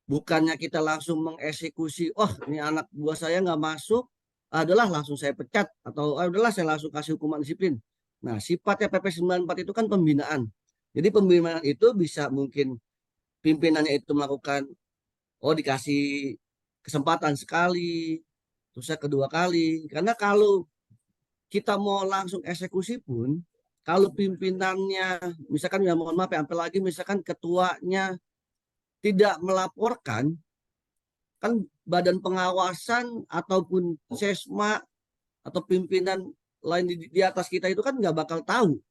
Bukannya kita langsung mengeksekusi, oh ini anak buah saya nggak masuk, adalah langsung saya pecat, atau adalah saya langsung kasih hukuman disiplin. Nah, sifatnya PP 94 itu kan pembinaan. Jadi pembinaan itu bisa mungkin pimpinannya itu melakukan, oh dikasih kesempatan sekali, terus kedua kali. Karena kalau kita mau langsung eksekusi pun, kalau pimpinannya, misalkan ya mohon maaf ya, apalagi misalkan ketuanya tidak melaporkan, kan badan pengawasan ataupun sesma atau pimpinan lain di atas kita itu kan nggak bakal tahu.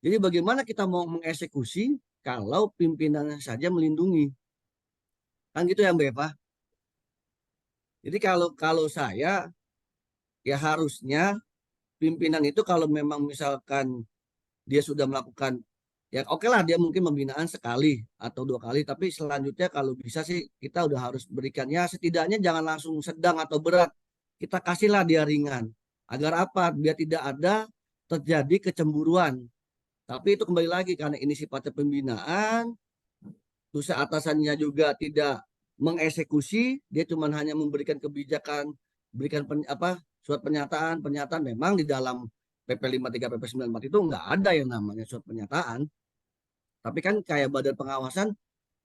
Jadi bagaimana kita mau mengeksekusi kalau pimpinannya saja melindungi? Kan gitu ya Mbak Eva. Jadi kalau saya ya harusnya pimpinan itu kalau memang misalkan dia sudah melakukan ya oke lah dia mungkin pembinaan sekali atau 2 kali, tapi selanjutnya kalau bisa sih kita udah harus berikan ya setidaknya jangan langsung sedang atau berat, kita kasihlah dia ringan agar apa, biar tidak ada terjadi kecemburuan. Tapi itu kembali lagi karena ini sifatnya pembinaan, terus atasannya juga tidak mengeksekusi, dia cuma hanya memberikan kebijakan, berikan surat pernyataan memang di dalam PP 53 PP 94 itu nggak ada yang namanya surat pernyataan. Tapi kan kayak badan pengawasan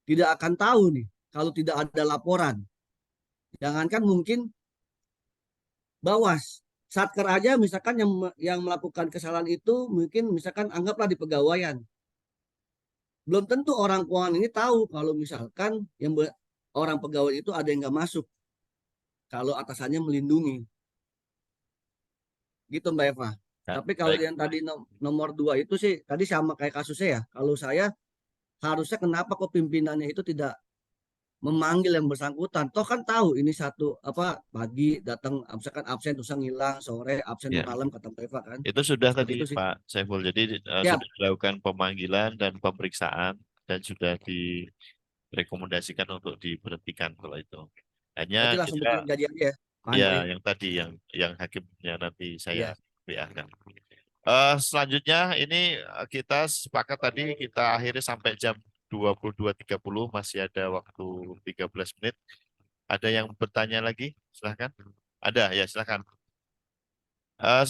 tidak akan tahu nih kalau tidak ada laporan. Jangankan mungkin Bawas, Satker aja misalkan yang melakukan kesalahan itu mungkin misalkan anggaplah di pegawaian. Belum tentu orang keuangan ini tahu kalau misalkan orang pegawai itu ada yang nggak masuk kalau atasannya melindungi. Gitu Mbak Eva. Ya, Tapi kalau baik. yang tadi nomor 2 itu sih tadi sama kayak kasusnya ya. Kalau saya harusnya kenapa kok pimpinannya itu tidak memanggil yang bersangkutan? Toh kan tahu ini satu pagi datang misalkan absen terus ngilang, sore absen Ya. malam kata Mbak Eva kan. Itu sudah Seperti tadi itu sih. Pak Saiful. Jadi Ya. sudah dilakukan pemanggilan dan pemeriksaan dan sudah direkomendasikan untuk diberhentikan kalau itu. Hanya Berarti langsung kita bikin gaji aja ya. Pak ya Andre. yang tadi yang hakimnya nanti saya Ya. WA-kan. Selanjutnya ini kita sepakat tadi kita akhiri sampai jam 22.30, masih ada waktu 13 menit. Ada yang bertanya lagi? Silahkan. Ada ya, silahkan.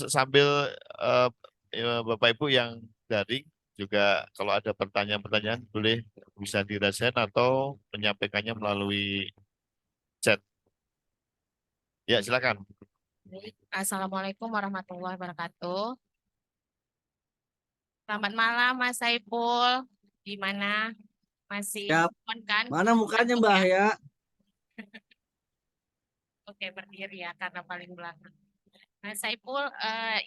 Sambil Bapak Ibu yang daring juga kalau ada pertanyaan-pertanyaan boleh bisa dirasakan atau menyampaikannya melalui chat. Ya, silakan. Assalamualaikum warahmatullahi wabarakatuh. Selamat malam Mas Saiful. Gimana? Masih Siap. on kan? Mana mukanya Ngantuk Mbak ya? ya? Oke, berdiri ya karena paling belakang. Mas Saiful,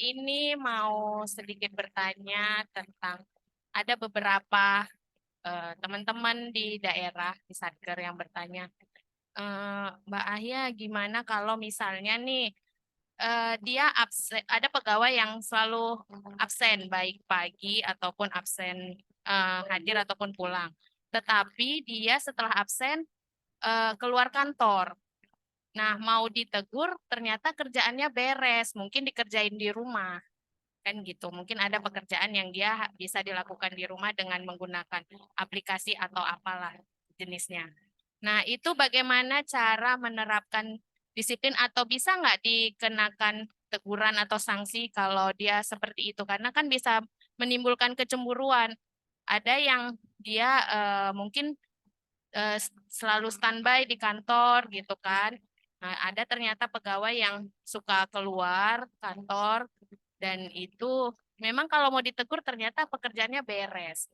ini mau sedikit bertanya tentang ada beberapa teman-teman di daerah di Satker yang bertanya, Mbak Ahya gimana kalau misalnya nih dia absen, ada pegawai yang selalu absen baik pagi ataupun absen hadir ataupun pulang. Tetapi dia setelah absen keluar kantor. Nah, mau ditegur ternyata kerjaannya beres, mungkin dikerjain di rumah. Kan gitu. Mungkin ada pekerjaan yang dia bisa dilakukan di rumah dengan menggunakan aplikasi atau apalah jenisnya. Nah, itu bagaimana cara menerapkan disiplin atau bisa nggak dikenakan teguran atau sanksi kalau dia seperti itu? Karena kan bisa menimbulkan kecemburuan. Ada yang dia mungkin selalu standby di kantor gitu kan. Nah, ada ternyata pegawai yang suka keluar kantor dan itu memang kalau mau ditegur ternyata pekerjaannya beres.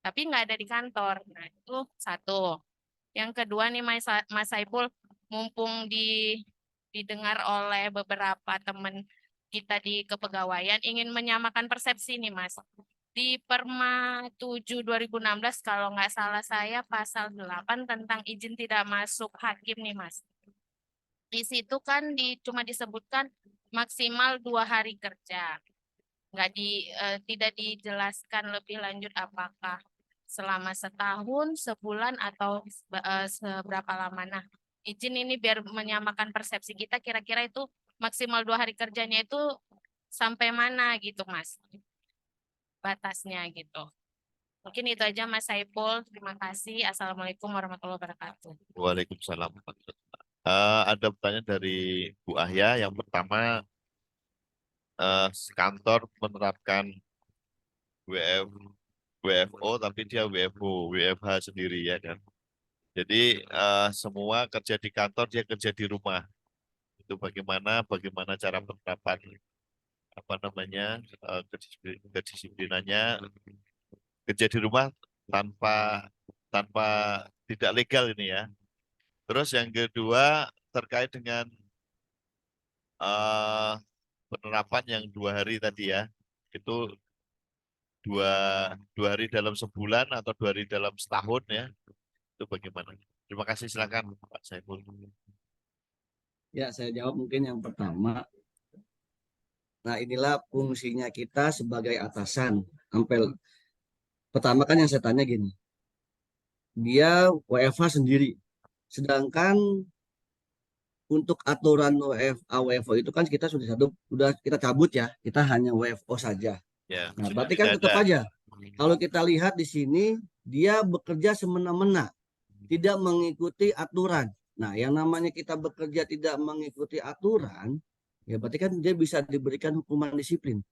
Tapi nggak ada di kantor. Nah, itu satu. Yang kedua nih Mas Saiful, mumpung didengar oleh beberapa teman kita di kepegawaian, ingin menyamakan persepsi nih Mas. Di Perma 7 2016 kalau nggak salah saya pasal 8 tentang izin tidak masuk hakim nih Mas. Di situ kan cuma disebutkan maksimal 2 hari kerja. Tidak dijelaskan lebih lanjut apakah selama setahun, sebulan, atau seberapa lama. Nah, izin ini biar menyamakan persepsi kita, kira-kira itu maksimal 2 hari kerjanya itu sampai mana gitu, Mas? Batasnya gitu. Mungkin itu aja Mas Saiful. Terima kasih. Assalamualaikum warahmatullahi wabarakatuh. Waalaikumsalam. Ada pertanyaan dari Bu Ahya. Yang pertama, kantor menerapkan WFO tapi dia WFH sendiri ya kan. Jadi semua kerja di kantor, dia kerja di rumah. Itu bagaimana cara penerapan kedisiplinannya kerja di rumah tanpa tidak legal ini ya. Terus yang kedua terkait dengan penerapan yang 2 hari tadi ya, itu dua hari dalam sebulan atau 2 hari dalam setahun ya, itu bagaimana? Terima kasih, silakan Pak Saiful. Ya, saya jawab mungkin yang pertama. Nah, inilah fungsinya kita sebagai atasan. Ampel. Pertama kan yang saya tanya gini, dia WFH sendiri. Sedangkan untuk aturan WFO itu kan kita sudah kita cabut ya, kita hanya WFO saja. Ya, Nah, sudah berarti kan tidak tetap ada. aja. Kalau kita lihat di sini, dia bekerja semena-mena, tidak mengikuti aturan. Nah, yang namanya kita bekerja tidak mengikuti aturan, ya berarti kan dia bisa diberikan hukuman disiplin.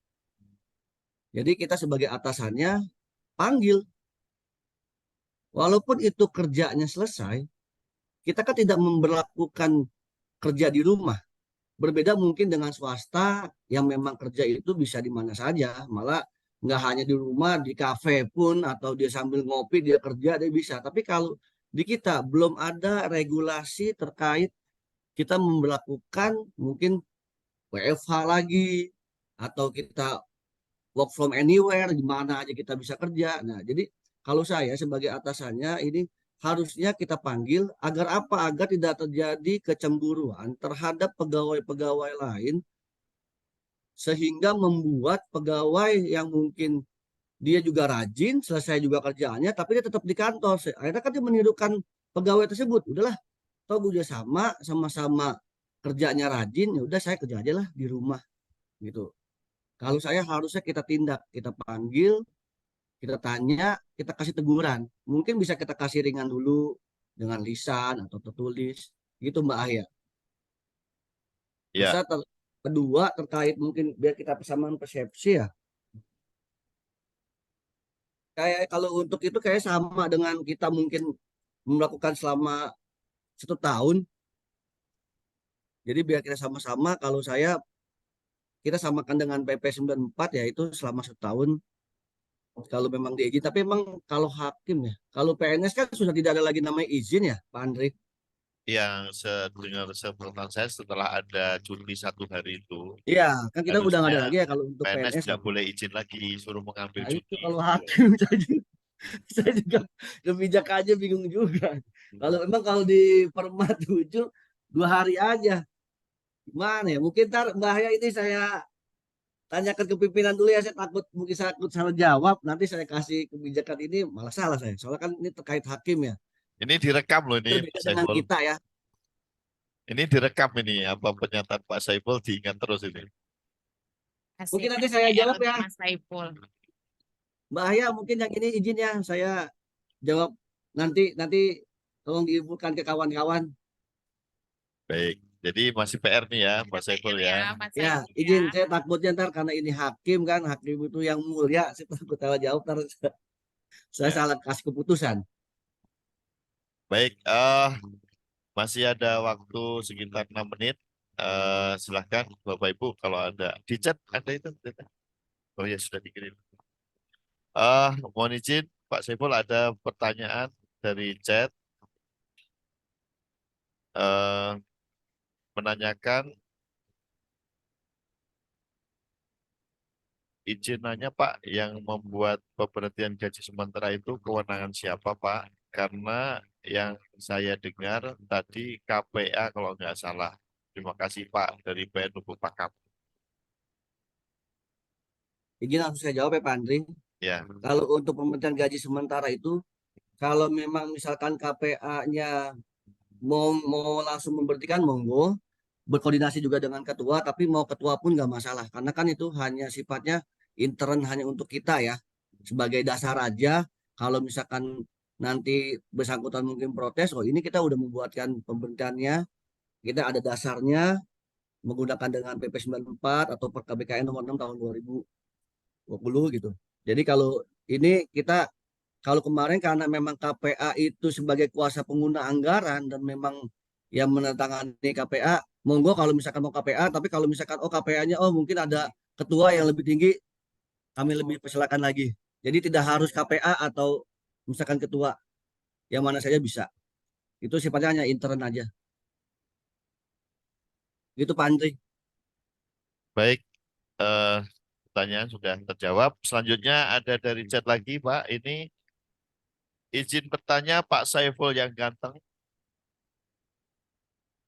Jadi kita sebagai atasannya panggil. Walaupun itu kerjanya selesai, kita kan tidak memberlakukan kerja di rumah. Berbeda mungkin dengan swasta yang memang kerja itu bisa di mana saja, malah nggak hanya di rumah, di kafe pun atau dia sambil ngopi dia kerja dia bisa. Tapi kalau di kita belum ada regulasi terkait kita memberlakukan mungkin WFH lagi atau kita work from anywhere, di mana aja kita bisa kerja. Nah, jadi kalau saya sebagai atasannya ini harusnya kita panggil agar apa? Agar tidak terjadi kecemburuan terhadap pegawai-pegawai lain sehingga membuat pegawai yang mungkin dia juga rajin, selesai juga kerjaannya, tapi dia tetap di kantor. Akhirnya kan dia menirukan pegawai tersebut. Udahlah, toh gue sama-sama kerjanya rajin, ya udah saya kerja aja lah di rumah gitu. Kalau saya harusnya kita tindak, kita panggil, kita tanya, kita kasih teguran. Mungkin bisa kita kasih ringan dulu dengan lisan atau tertulis. Gitu Mbak Ahya. Ya. Kedua terkait mungkin biar kita persamaan persepsi ya. Kayak kalau untuk itu kayak sama dengan kita mungkin melakukan selama 1 tahun. Jadi biar kita sama-sama, kalau kita samakan dengan PP 94 ya itu selama setahun kalau memang diizin. Tapi memang kalau hakim ya, kalau PNS kan sudah tidak ada lagi namanya izin ya, Pak Andri. Yang dengar sepengetahuan saya setelah ada cuti 1 hari itu, Iya, kan kita udah nggak ada harusnya lagi ya kalau untuk PNS PNS. tidak boleh izin lagi, suruh mengambil Nah itu cuti. kalau hakim saya juga kebijakannya bingung juga. Kalau memang kalau di Perma 7 2 hari aja. Gimana ya? Mungkin ntar bahaya ini saya tanyakan ke pimpinan dulu ya. Saya takut mungkin saya takut salah jawab. Nanti saya kasih kebijakan ini malah salah saya. Soalnya kan ini terkait hakim ya. Ini direkam loh ini Berbeda Pak dengan Saiful. kita ya. Ini direkam ini apa pernyataan Pak Saiful diingat terus ini. Mungkin nanti Kasih saya PR jawab untuk ya. Mas Saiful. Bahaya mungkin yang ini izin ya. Saya jawab nanti tolong diinfokan ke kawan-kawan. Baik, jadi masih PR nih ya Pak Saiful ya. Mas Ya, Saiful izin ya. saya takutnya ntar karena ini hakim kan, hakim itu yang mulia, saya takut salah jawab ntar saya Ya. salah kasih keputusan. Baik, masih ada waktu sekitar 6 menit. Silahkan Bapak Ibu kalau ada di chat ada itu. Oh ya sudah dikirim. Mohon izin Pak Saiful ada pertanyaan dari chat menanyakan izin nanya Pak, yang membuat pemberhentian gaji sementara itu kewenangan siapa Pak? Karena yang saya dengar tadi KPA kalau nggak salah. Terima kasih Pak dari PN Lubuk Pakam. Izin langsung saya jawab ya Pak Andri. Ya, Kalau untuk pemberhentian gaji sementara itu, kalau memang misalkan KPA-nya mau langsung memberhentikan monggo, berkoordinasi juga dengan ketua, tapi mau ketua pun nggak masalah, karena kan itu hanya sifatnya intern hanya untuk kita ya, sebagai dasar aja. Kalau misalkan nanti bersangkutan mungkin protes, oh ini kita udah membuatkan pemberhentiannya, kita ada dasarnya menggunakan dengan PP 94 atau per KBKN nomor 6 tahun 2020 gitu. Jadi kalau ini kita kalau kemarin karena memang KPA itu sebagai kuasa pengguna anggaran dan memang yang menandatangani KPA, monggo kalau misalkan mau KPA, tapi kalau misalkan KPA-nya mungkin ada ketua yang lebih tinggi, kami lebih persilakan lagi. Jadi tidak harus KPA atau misalkan ketua, yang mana saja bisa. Itu sifatnya hanya intern aja. Gitu Pak Andri. baik. Pertanyaan sudah terjawab. Selanjutnya ada dari chat lagi Pak. Ini izin bertanya Pak Saiful yang ganteng.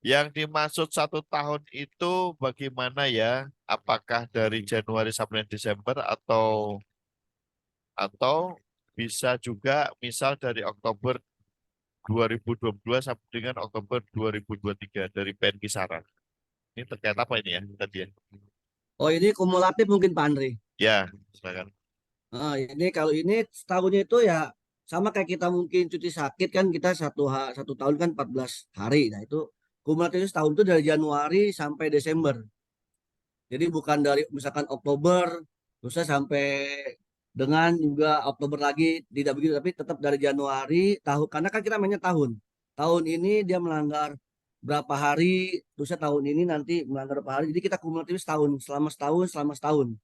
Yang dimaksud 1 tahun itu bagaimana ya? Apakah dari Januari sampai Desember atau bisa juga misal dari Oktober 2022 sampai dengan Oktober 2023 dari PN Kisaran. Ini terkait apa ini ya tadi ya? Oh ini kumulatif mungkin Pak Andri. Ya, silakan. Ini kalau ini setahunnya itu ya sama kayak kita mungkin cuti sakit kan kita satu tahun kan 14 hari. Nah itu kumulatif setahun itu dari Januari sampai Desember. Jadi bukan dari misalkan Oktober terus sampai dengan juga Oktober lagi, tidak begitu, tapi tetap dari Januari tahun, karena kan kita mainnya tahun. Tahun ini dia melanggar berapa hari, terusnya tahun ini nanti melanggar berapa hari. Jadi kita kumulatif setahun, selama setahun.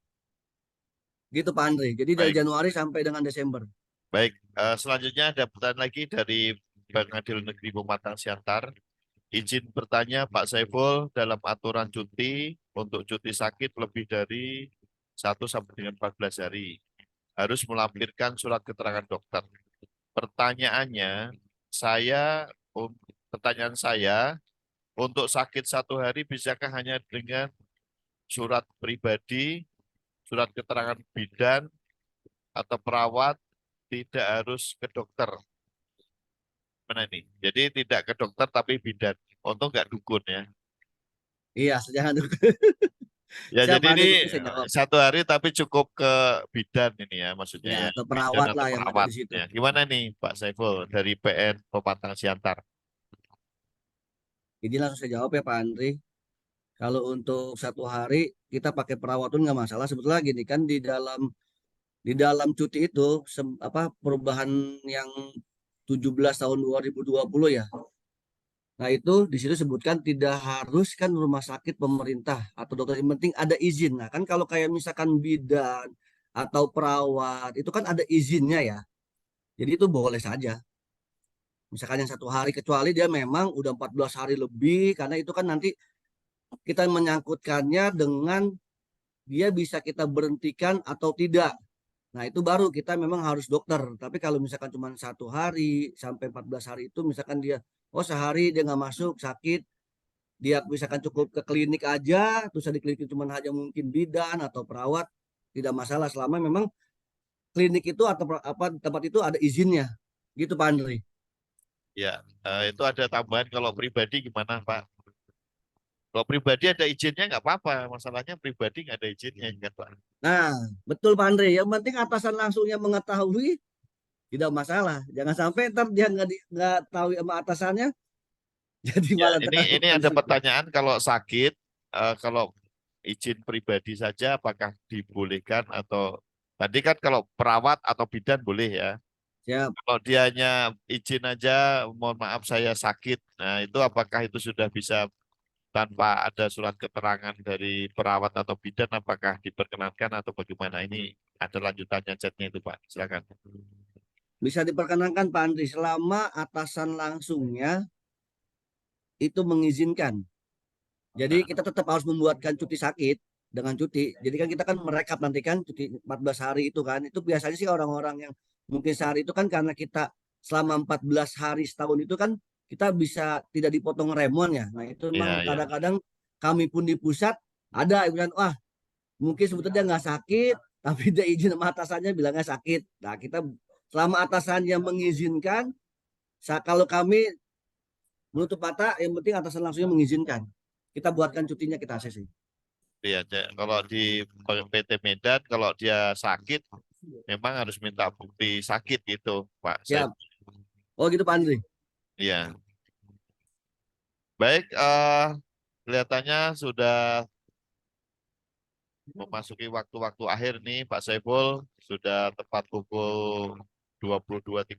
Gitu Pak Andre. Jadi dari Baik. Januari sampai dengan Desember. Baik, selanjutnya ada pertanyaan lagi dari Pengadilan Negeri Pematang Siantar. Izin bertanya Pak Saiful, dalam aturan cuti untuk cuti sakit lebih dari 1 sampai dengan 14 hari harus melampirkan surat keterangan dokter. Pertanyaannya, pertanyaan saya, untuk sakit 1 hari bisakah hanya dengan surat pribadi, surat keterangan bidan atau perawat, tidak harus ke dokter? Mana ini? Jadi tidak ke dokter tapi bidan. Untung nggak dukun ya. Iya, jangan dulu. Ya Siapa jadi Andre ini itu bisa jawab. 1 hari tapi cukup ke bidan ini ya maksudnya Ya, ya. atau Bidan perawat atau lah yang ada perawat. di situ. Ya, gimana nih Pak Saiful dari PN Pematang Siantar? Jadi langsung saya jawab ya Pak Andre. Kalau untuk 1 hari kita pakai perawat pun nggak masalah. Sebetulnya gini kan di dalam cuti itu perubahan yang 17 tahun 2020 ya. Nah, itu di situ sebutkan tidak harus kan rumah sakit pemerintah atau dokter, yang penting ada izin. Nah, kan kalau kayak misalkan bidan atau perawat itu kan ada izinnya ya. Jadi itu boleh saja. Misalkan yang 1 hari, kecuali dia memang udah 14 hari lebih, karena itu kan nanti kita menyangkutkannya dengan dia bisa kita berhentikan atau tidak. Nah, itu baru kita memang harus dokter. Tapi kalau misalkan cuma 1 hari sampai 14 hari itu, misalkan dia, oh sehari dia nggak masuk, sakit, dia misalkan cukup ke klinik aja, terus di klinik cuma hanya mungkin bidan atau perawat, tidak masalah selama memang klinik itu atau apa tempat itu ada izinnya. Gitu Pak Andri. Ya, itu ada tambahan kalau pribadi gimana Pak? Kalau pribadi ada izinnya nggak apa-apa, masalahnya pribadi nggak ada izinnya kan Pak. Nah, betul Pak Andre. Yang penting atasan langsungnya mengetahui, tidak masalah. Jangan sampai ntar dia nggak tahu sama atasannya, jadi Ya, malah ini terkena ada sanksi. pertanyaan kalau sakit, kalau izin pribadi saja apakah dibolehkan atau tadi kan kalau perawat atau bidan boleh ya. Siap. Kalau dianya izin aja, mohon maaf saya sakit. Nah, itu apakah itu sudah bisa tanpa ada surat keterangan dari perawat atau bidan, apakah diperkenankan atau bagaimana? Ini ada lanjutannya chatnya itu Pak. Silakan. Bisa diperkenankan Pak Andri selama atasan langsungnya itu mengizinkan. Jadi kita tetap harus membuatkan cuti sakit dengan cuti. Jadi kan kita kan merekap nanti kan cuti 14 hari itu kan. Itu biasanya sih orang-orang yang mungkin sehari itu kan karena kita selama 14 hari setahun itu kan kita bisa tidak dipotong remon ya. Nah itu Iya, memang ya. kadang-kadang kami pun di pusat ada yang bilang, wah mungkin sebetulnya nggak sakit, tapi dia izin sama atasannya bilangnya sakit. Nah kita selama atasannya mengizinkan, kalau kami menutup mata, yang penting atasan langsungnya mengizinkan. Kita buatkan cutinya, kita ACC. Iya, kalau di PT Medan kalau dia sakit memang harus minta bukti sakit gitu, Pak. Siap. Oh gitu Pak Andri. Iya. Baik, kelihatannya sudah memasuki waktu-waktu akhir nih Pak Saiful, sudah tepat pukul 22.30.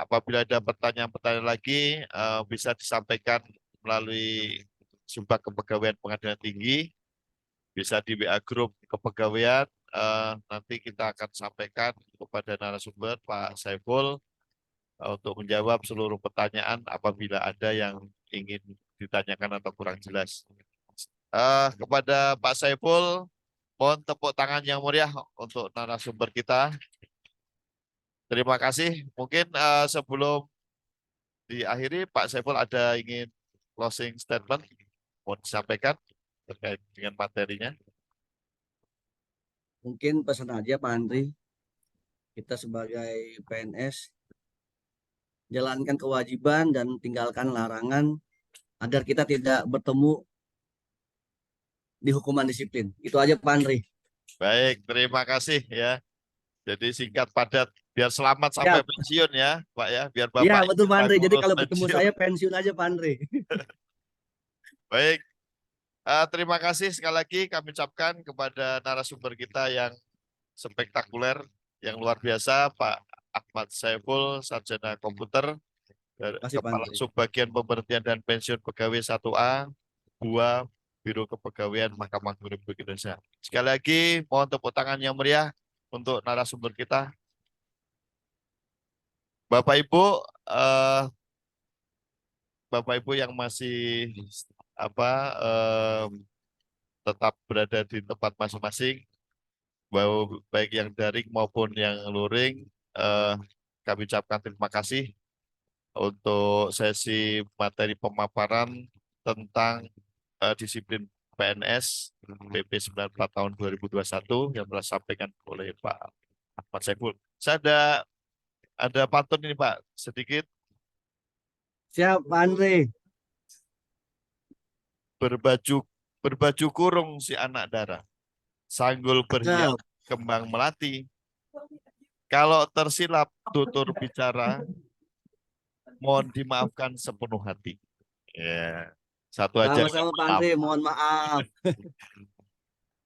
Apabila ada pertanyaan-pertanyaan lagi, bisa disampaikan melalui Sumbak Kepegawaian Pengadilan Tinggi, bisa di WA Grup Kepegawaian. Nanti kita akan sampaikan kepada narasumber Pak Saiful untuk menjawab seluruh pertanyaan apabila ada yang ingin ditanyakan atau kurang jelas. Kepada Pak Saiful, mohon tepuk tangan yang meriah untuk narasumber kita. Terima kasih. Mungkin sebelum diakhiri, Pak Saiful ada ingin closing statement mau disampaikan terkait dengan materinya. Mungkin pesan aja Pak Andri, kita sebagai PNS jalankan kewajiban dan tinggalkan larangan agar kita tidak bertemu di hukuman disiplin. Itu aja Pak Andri. Baik, terima kasih ya. Jadi singkat padat biar selamat sampai pensiun ya, Pak ya, biar Bapak. Iya, betul Pak Andri. Jadi ngurus kalau ketemu pensiun. saya pensiun aja Pak Andri. Baik. Terima kasih sekali lagi kami ucapkan kepada narasumber kita yang spektakuler, yang luar biasa, Pak Ahmad Saiful, Sarjana Komputer, Kepala Subbagian Pemberhentian dan Pensiun Pegawai 1A, 2 Biro Kepegawaian Mahkamah Agung Republik Indonesia. Sekali lagi, mohon tepuk tangan yang meriah untuk narasumber kita. Bapak Ibu yang masih tetap berada di tempat masing-masing, baik yang daring maupun yang luring, kami ucapkan terima kasih untuk sesi materi pemaparan tentang disiplin PNS PP 94 tahun 2021 yang telah disampaikan oleh Pak Ahmad Saiful. Saya ada pantun ini Pak, sedikit. Siap Pak Andri. Berbaju kurung si anak darah, sanggul berhias kembang melati. Kalau tersilap tutur bicara, mohon dimaafkan sepenuh hati. Ya, satu aja. Sama-sama Pak Andri, mohon maaf.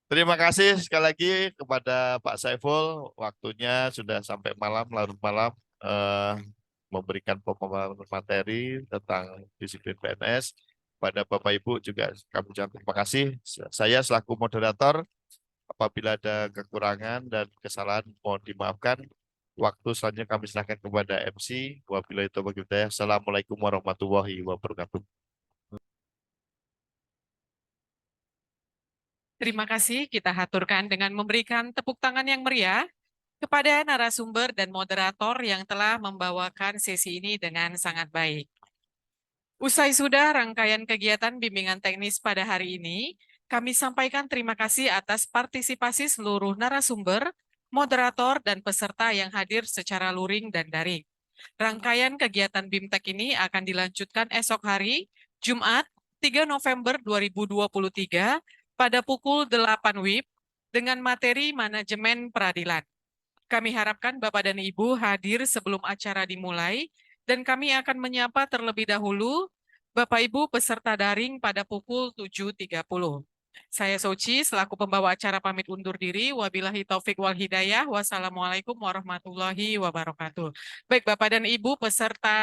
Terima kasih sekali lagi kepada Pak Saiful. Waktunya sudah sampai malam, larut malam. memberikan pemaparan materi tentang disiplin PNS. Pada Bapak Ibu juga kami ucapkan terima kasih. Saya selaku moderator, apabila ada kekurangan dan kesalahan mohon dimaafkan. Waktu selanjutnya kami serahkan kepada MC. Wabillahi taufiq wal hidayah. Assalamualaikum warahmatullahi wabarakatuh. Terima kasih, kita haturkan dengan memberikan tepuk tangan yang meriah kepada narasumber dan moderator yang telah membawakan sesi ini dengan sangat baik. Usai sudah rangkaian kegiatan bimbingan teknis pada hari ini, kami sampaikan terima kasih atas partisipasi seluruh narasumber, moderator, dan peserta yang hadir secara luring dan daring. Rangkaian kegiatan BIMTEK ini akan dilanjutkan esok hari, Jumat 3 November 2023 pada pukul 8 WIB dengan materi manajemen peradilan. Kami harapkan Bapak dan Ibu hadir sebelum acara dimulai dan kami akan menyapa terlebih dahulu Bapak Ibu peserta daring pada pukul 7.30. Saya Soci selaku pembawa acara pamit undur diri. Wabillahi taufik wal hidayah. Wassalamualaikum warahmatullahi wabarakatuh. Baik Bapak dan Ibu peserta